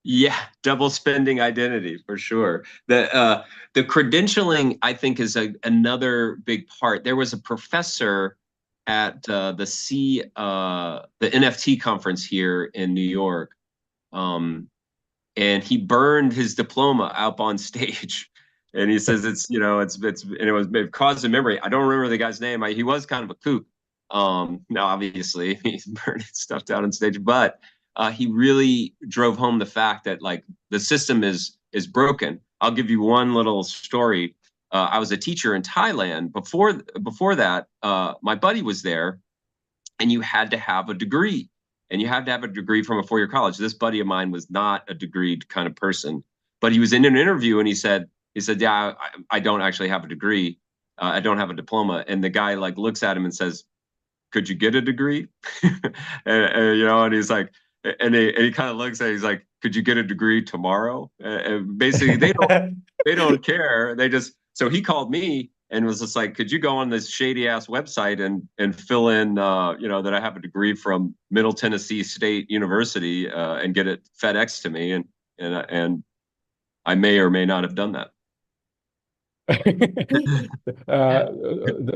Yeah, double spending identity for sure. The credentialing, I think, is another big part. There was a professor at the NFT conference here in New York, and he burned his diploma up on stage. And he says it caused a memory. I don't remember the guy's name. He was kind of a kook. Now obviously he's burning stuff down on stage, but he really drove home the fact that like the system is broken. I'll give you one little story. I was a teacher in Thailand. Before that, my buddy was there, and you had to have a degree, and you had to have a degree from a four-year college. This buddy of mine was not a degreed kind of person, but he was in an interview and he said, yeah, I don't actually have a degree. I don't have a diploma. And the guy like looks at him and says, could you get a degree? and, you know, and he's like, and he kind of looks at it, he's like, could you get a degree tomorrow? And basically they don't care. They just, so he called me and was just like, could you go on this shady ass website and fill in, you know, that I have a degree from Middle Tennessee State University and get it FedEx to me. And I may or may not have done that.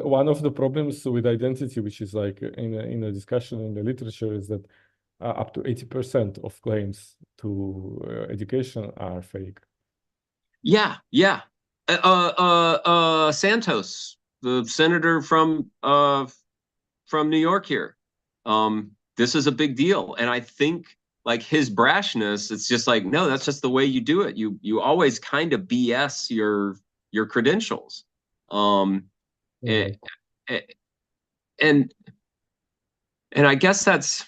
One of the problems with identity, which is like in a discussion in the literature, is that up to 80% of claims to education are fake. Yeah. Santos, the senator from New York here. This is a big deal, and I think like his brashness, it's just like, no, that's just the way you do it. You always kind of BS your credentials. And I guess that's,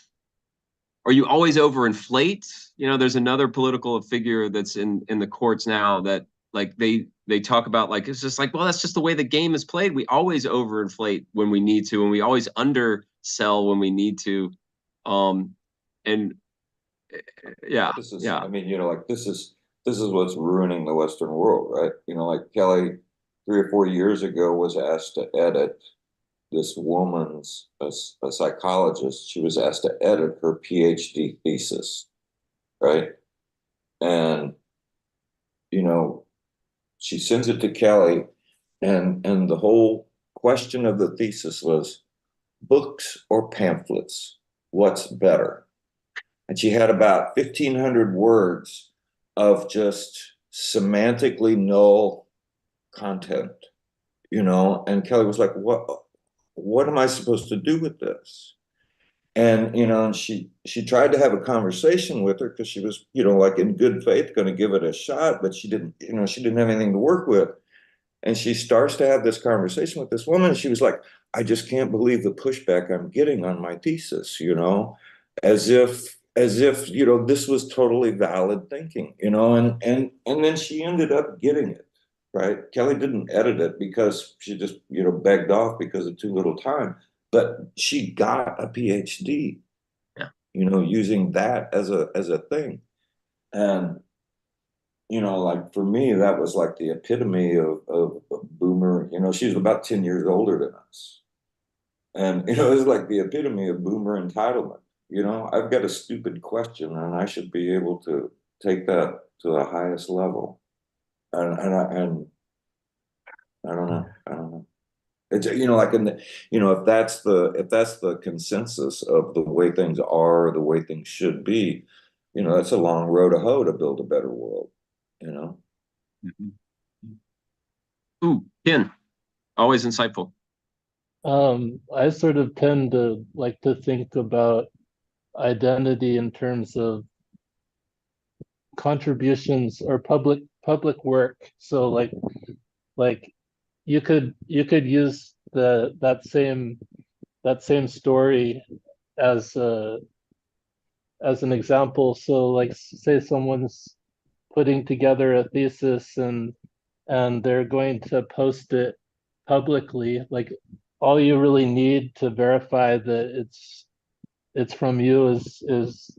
or you always overinflate. You know, there's another political figure that's in the courts now that like they talk about, like, it's just like, well, that's just the way the game is played. We always overinflate when we need to, and we always undersell when we need to. And yeah, I mean, you know, like this is what's ruining the Western world, right? You know, like Kelly 3 or 4 years ago was asked to edit this woman's, a psychologist. She was asked to edit her PhD thesis, right? And, you know, she sends it to Kelly, and the whole question of the thesis was books or pamphlets, what's better? And she had about 1,500 words of just semantically null content, you know? And Kelly was like, what am I supposed to do with this? And, you know, and she tried to have a conversation with her because she was, you know, like in good faith going to give it a shot, but she didn't, you know, she didn't have anything to work with. And she starts to have this conversation with this woman. And she was like, I just can't believe the pushback I'm getting on my thesis, you know, as if, you know, this was totally valid thinking, you know, and then she ended up getting it, right? Kelly didn't edit it because she just, you know, begged off because of too little time, but she got a PhD, you know, using that as a thing. And, you know, like for me, that was like the epitome of boomer, you know, she was about 10 years older than us. And, you know, it was like the epitome of boomer entitlement. You know, I've got a stupid question and I should be able to take that to the highest level. And I don't know. It's, you know, like in the, you know, if that's the consensus of the way things are, the way things should be, you know, that's a long road to hoe to build a better world, you know. Ooh, Ken, always insightful. I sort of tend to like to think about identity in terms of contributions or public work. So like you could use that same story as an example. So like say someone's putting together a thesis and they're going to post it publicly. Like all you really need to verify that it's from you is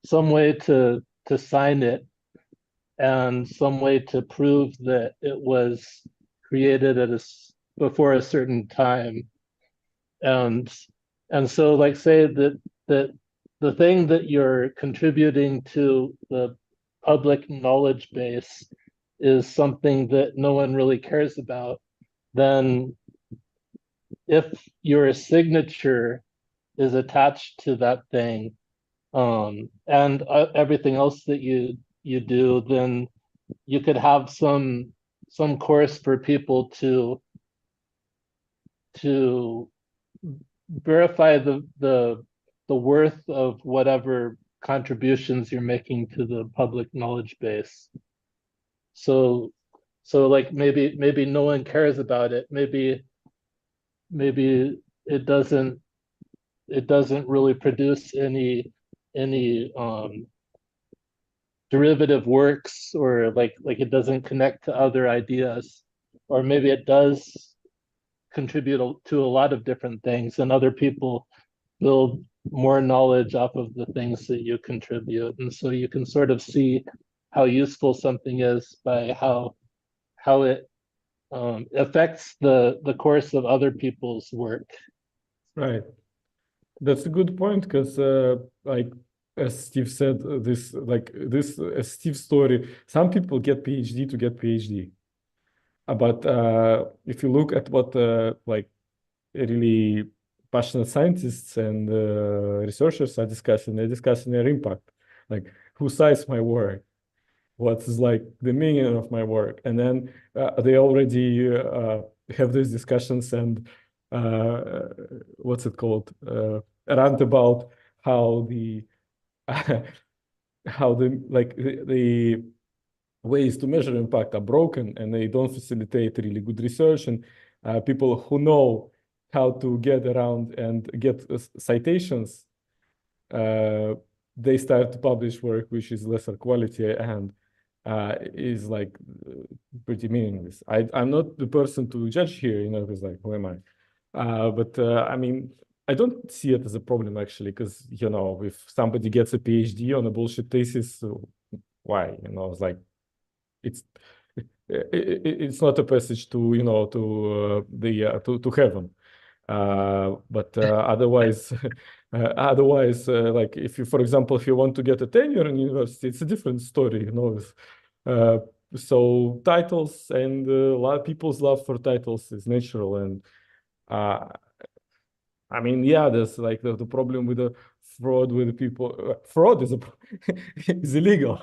some way to sign it and some way to prove that it was created before a certain time. And so like say that the thing that you're contributing to the public knowledge base is something that no one really cares about, then if your signature is attached to that thing, and everything else that you do, then you could have some course for people to verify the worth of whatever contributions you're making to the public knowledge base. So like maybe no one cares about it. Maybe it doesn't really produce any derivative works, or like it doesn't connect to other ideas, or maybe it does contribute to a lot of different things, and other people build more knowledge off of the things that you contribute. And so you can sort of see how useful something is by how it affects the course of other people's work. Right. That's a good point, because like as Steve said, this as Steve's story, some people get PhD to get PhD. But if you look at what like really passionate scientists and researchers are discussing, they're discussing their impact, like who cites my work, what is like the meaning of my work, and then they already have these discussions and what's it called, rant about how the how the ways to measure impact are broken, and they don't facilitate really good research, and people who know how to get around and get citations, they start to publish work which is lesser quality and is like pretty meaningless. I'm not the person to judge here, because like, who am I? But I mean, I don't see it as a problem actually, because if somebody gets a PhD on a bullshit thesis, why? It's like it's not a passage to to heaven. But otherwise, like if you, for example, if you want to get a tenure in university, it's a different story, so titles and a lot of people's love for titles is natural, and I mean, yeah, there's like the problem with the fraud with the people. Fraud is is illegal.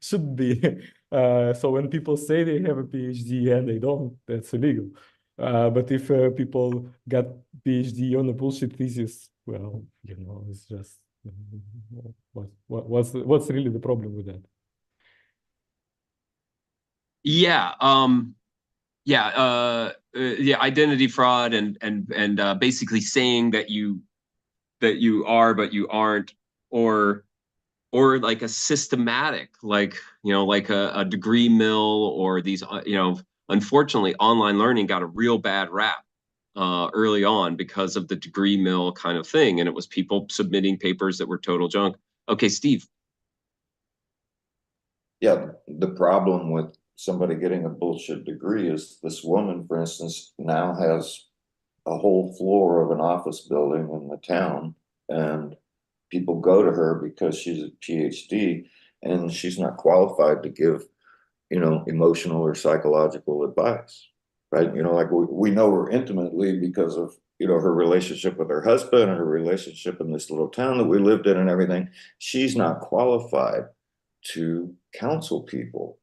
Should be. So when people say they have a PhD and they don't, that's illegal. But if people got PhD on a bullshit thesis, well, it's just what's really the problem with that? Yeah. Identity fraud and basically saying that you are but you aren't, or like a systematic, like like a degree mill, or these unfortunately online learning got a real bad rap early on because of the degree mill kind of thing, and it was people submitting papers that were total junk. Okay, Steve. Yeah, the problem with somebody getting a bullshit degree is this woman, for instance, now has a whole floor of an office building in the town, and people go to her because she's a PhD, and she's not qualified to give, emotional or psychological advice, right? Like we know her intimately because of, her relationship with her husband and her relationship in this little town that we lived in and everything. She's not qualified to counsel people,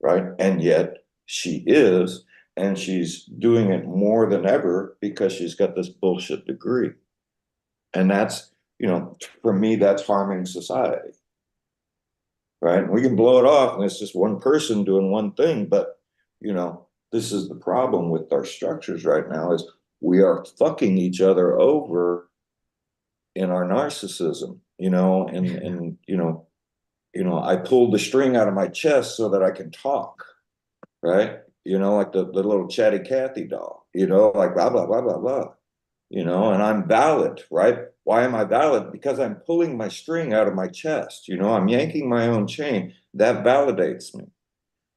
right? And yet she is, and she's doing it more than ever because she's got this bullshit degree. And that's, for me, that's harming society, right? We can blow it off and it's just one person doing one thing, but, this is the problem with our structures right now, is we are fucking each other over in our narcissism, and I pulled the string out of my chest so that I can talk, right? Like the little chatty Cathy doll, like blah, blah, blah, blah, blah, and I'm valid, right? Why am I valid? Because I'm pulling my string out of my chest, I'm yanking my own chain. That validates me.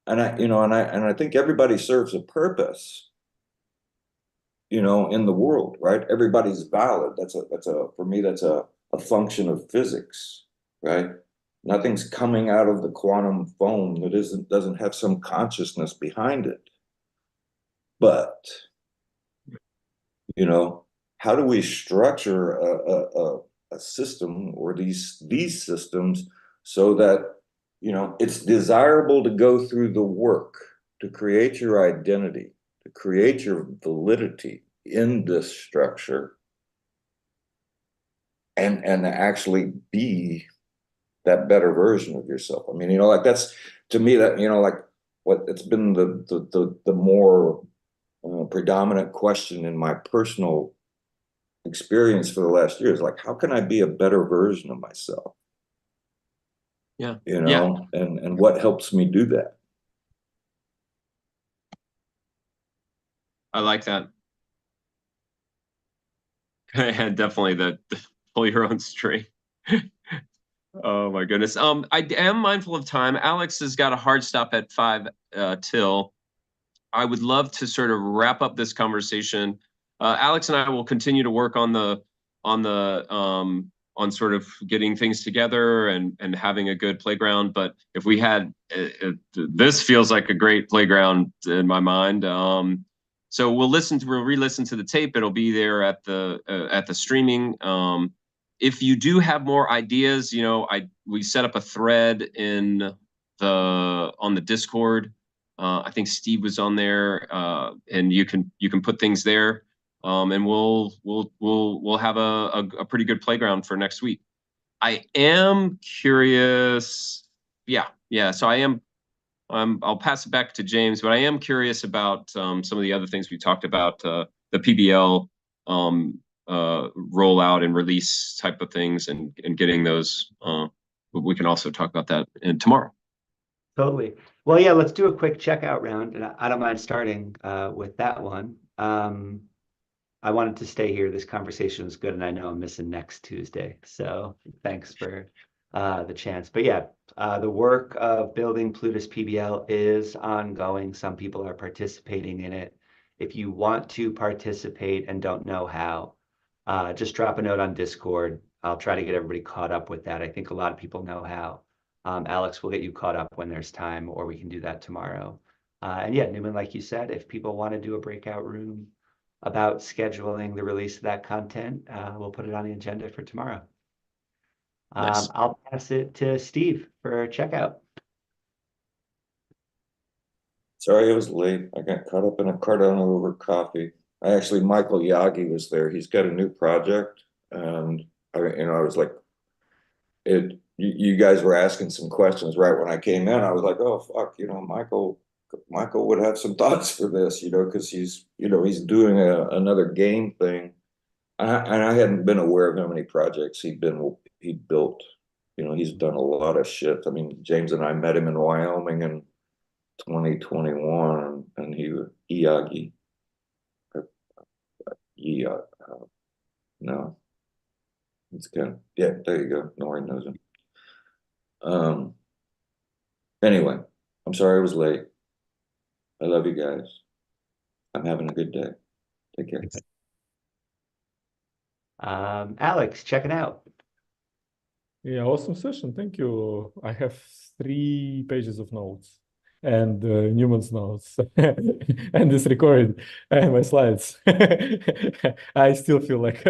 And I think everybody serves a purpose, in the world, right? Everybody's valid. For me, that's a function of physics, right? Nothing's coming out of the quantum foam that doesn't have some consciousness behind it. But, how do we structure a system, or these systems, so that, it's desirable to go through the work to create your identity, to create your validity, in this structure and actually be that better version of yourself. I mean, you know, like that's to me that, you know, like what it's been the more predominant question in my personal experience for the last year is like, how can I be a better version of myself? Yeah. You know, and what helps me do that? I like that. And definitely the pull your own string. Oh my goodness. I am mindful of time. Alex has got a hard stop at 5 till. I would love to sort of wrap up this conversation. Alex and I will continue to work on sort of getting things together and having a good playground. But if we had this feels like a great playground in my mind. So we'll re-listen to the tape. It'll be there at the streaming. If you do have more ideas, you know, we set up a thread on the Discord. I think Steve was on there, and you can put things there, and we'll have a pretty good playground for next week. I am curious. Yeah. So I'll pass it back to James, but I am curious about some of the other things we talked about, the PBL rollout and release type of things, and getting those. We can also talk about that tomorrow. Totally. Well, yeah, let's do a quick checkout round, and I don't mind starting with that one. I wanted to stay here. This conversation was good, and I know I'm missing next Tuesday, so thanks for the chance. But yeah, the work of building Plutus PBL is ongoing. Some people are participating in it. If you want to participate and don't know how, just drop a note on Discord. I'll try to get everybody caught up with that. I think a lot of people know how. Alex will get you caught up when there's time, or we can do that tomorrow. And yeah, Newman, like you said, if people want to do a breakout room about scheduling the release of that content, we'll put it on the agenda for tomorrow. Nice. I'll pass it to Steve for checkout. Sorry I was late. I got caught up in a Cardano over coffee. Michael Yagi was there. He's got a new project, and I was like, you guys were asking some questions right when I came in. I was like, oh fuck, Michael would have some thoughts for this, because he's doing another game thing. And I hadn't been aware of how many projects he'd built. He's done a lot of shit. I mean, James and I met him in Wyoming in 2021, and he was Iyagi. No, it's kind of, there you go. Nori knows him. Anyway, I'm sorry I was late. I love you guys. I'm having a good day. Take care. Alex, check it out. Yeah, awesome session. Thank you. I have 3 pages of notes and Newman's notes and this recording and my slides. I still feel like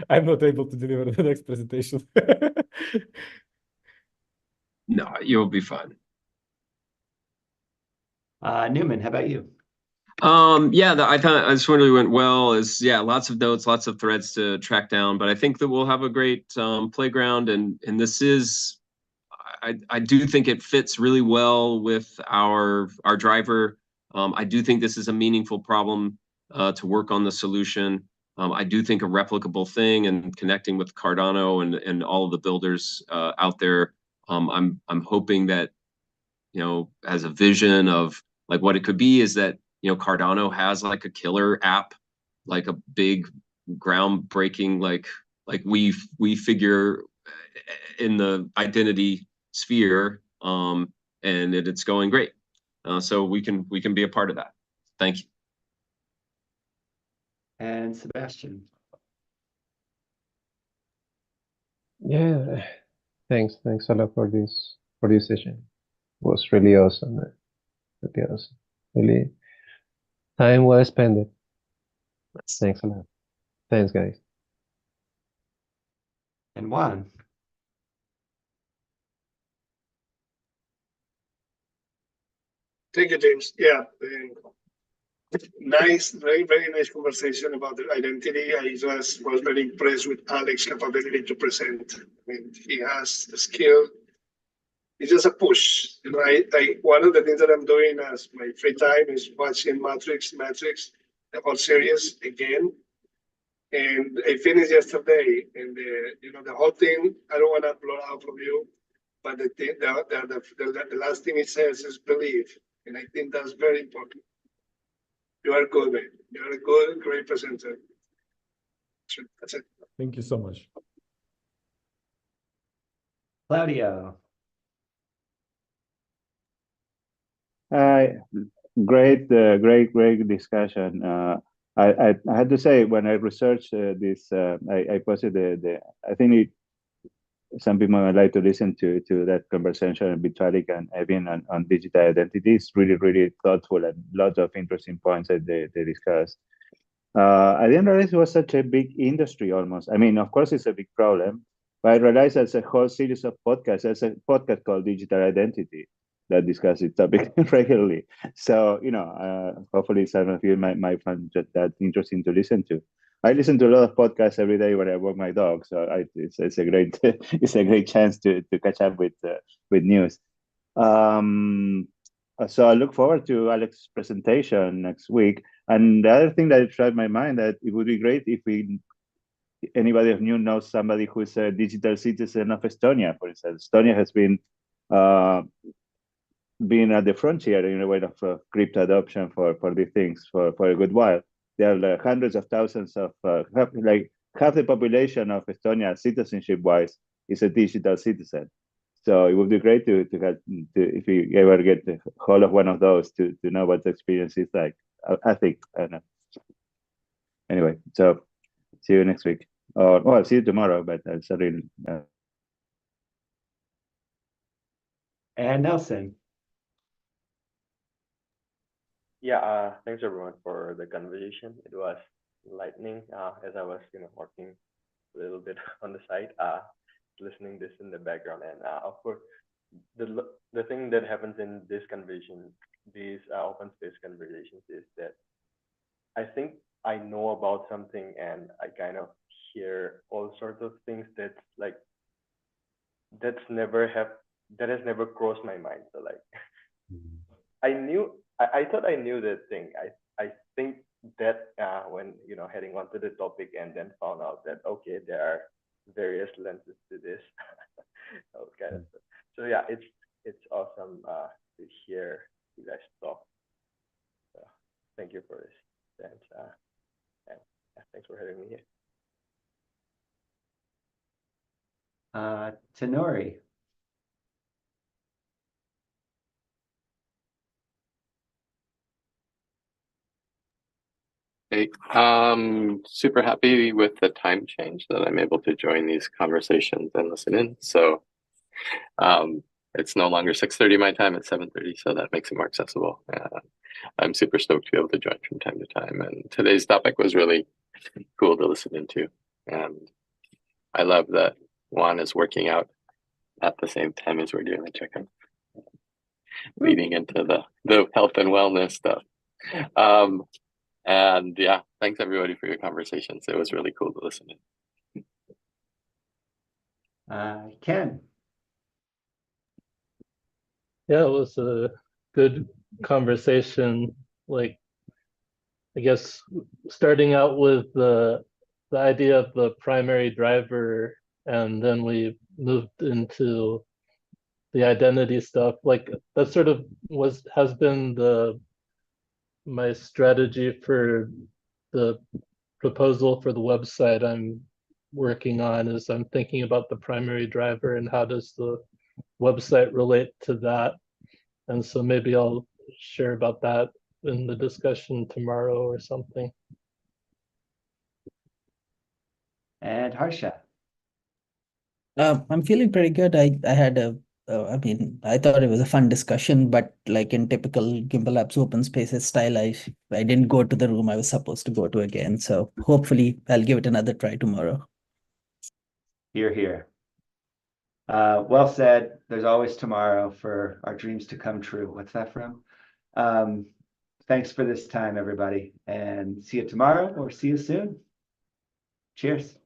I'm not able to deliver the next presentation. No, you'll be fine. Newman, how about you? I thought this really went well. Lots of notes, lots of threads to track down, but I think that we'll have a great playground, and this is, I do think it fits really well with our driver. I do think this is a meaningful problem to work on the solution. I do think a replicable thing, and connecting with Cardano and all of the builders out there. I'm hoping that, as a vision of like what it could be, is that Cardano has like a killer app, like a big groundbreaking, like we figure in the identity sphere, and it's going great. So we can be a part of that. Thank you. And Sebastian. Yeah, thanks a lot for this session. It was really awesome. Really awesome. Really time well spent. Thanks a lot. Thanks, guys. And Juan. Thank you, James. Yeah, Nice, very, very nice conversation about the identity. I was very impressed with Alex's capability to present. I mean, he has the skill. It's just a push. You know, one of the things that I'm doing as my free time is watching Matrix, the whole series again. And I finished yesterday, and the whole thing. I don't want to blow out from you, but the last thing it says is believe, and I think that's very important. You are good, man. You are a good, great presenter. That's it. Thank you so much. Claudio. Great discussion. I had to say, when I researched this, I posted I think some people might like to listen to that conversation with Tariq and Evan on digital identity. It's really, really thoughtful and lots of interesting points that they discussed. I didn't realize it was such a big industry almost. I mean, of course, it's a big problem, but I realized there's a whole series of podcasts. There's a podcast called Digital Identity that discusses this topic regularly. So, hopefully some of you might find that interesting to listen to. I listen to a lot of podcasts every day when I walk my dog, so it's a great it's a great chance to catch up with news. So I look forward to Alex's presentation next week. And the other thing that tried my mind, that it would be great if anybody of you knows somebody who's a digital citizen of Estonia, for instance. Estonia has been at the frontier in a way of crypto adoption for these things for a good while. There are hundreds of thousands of half the population of Estonia, citizenship-wise, is a digital citizen. So it would be great to if you ever get the hold of one of those to know what the experience is like. I think. I don't know. Anyway, so see you next week. Or well, see you tomorrow. But sorry. And Nelson. Yeah, thanks everyone for the conversation. It was enlightening as I was, working a little bit on the side, listening this in the background, and of course, the thing that happens in this conversation, these open space conversations, is that I think I know about something, and I kind of hear all sorts of things that's like that has never crossed my mind. So like, I thought I knew that thing. I think that when heading onto the topic, and then found out that okay, there are various lenses to this. That kind of stuff. So yeah, it's awesome to hear you guys talk. So thank you for this, and thanks for having me here. Tenori. Hey, super happy with the time change that I'm able to join these conversations and listen in. So it's no longer 6:30 my time, it's 7:30, so that makes it more accessible. I'm super stoked to be able to join from time to time. And today's topic was really cool to listen into. And I love that Juan is working out at the same time as we're doing the check-in, leading into the health and wellness stuff. And yeah, thanks everybody for your conversations. It was really cool to listen to. Ken. Yeah, it was a good conversation. Like, I guess starting out with the idea of the primary driver, and then we moved into the identity stuff. Like that sort of has been my strategy for the proposal for the website I'm working on. Is I'm thinking about the primary driver and how does the website relate to that. And so maybe I'll share about that in the discussion tomorrow or something. And Harsha. I'm feeling pretty good. I had I thought it was a fun discussion, but like in typical Gimbalabs Open Spaces style, I didn't go to the room I was supposed to go to again. So hopefully I'll give it another try tomorrow. Hear, hear. Well said. There's always tomorrow for our dreams to come true. What's that from? thanks for this time, everybody, and see you tomorrow or see you soon. Cheers.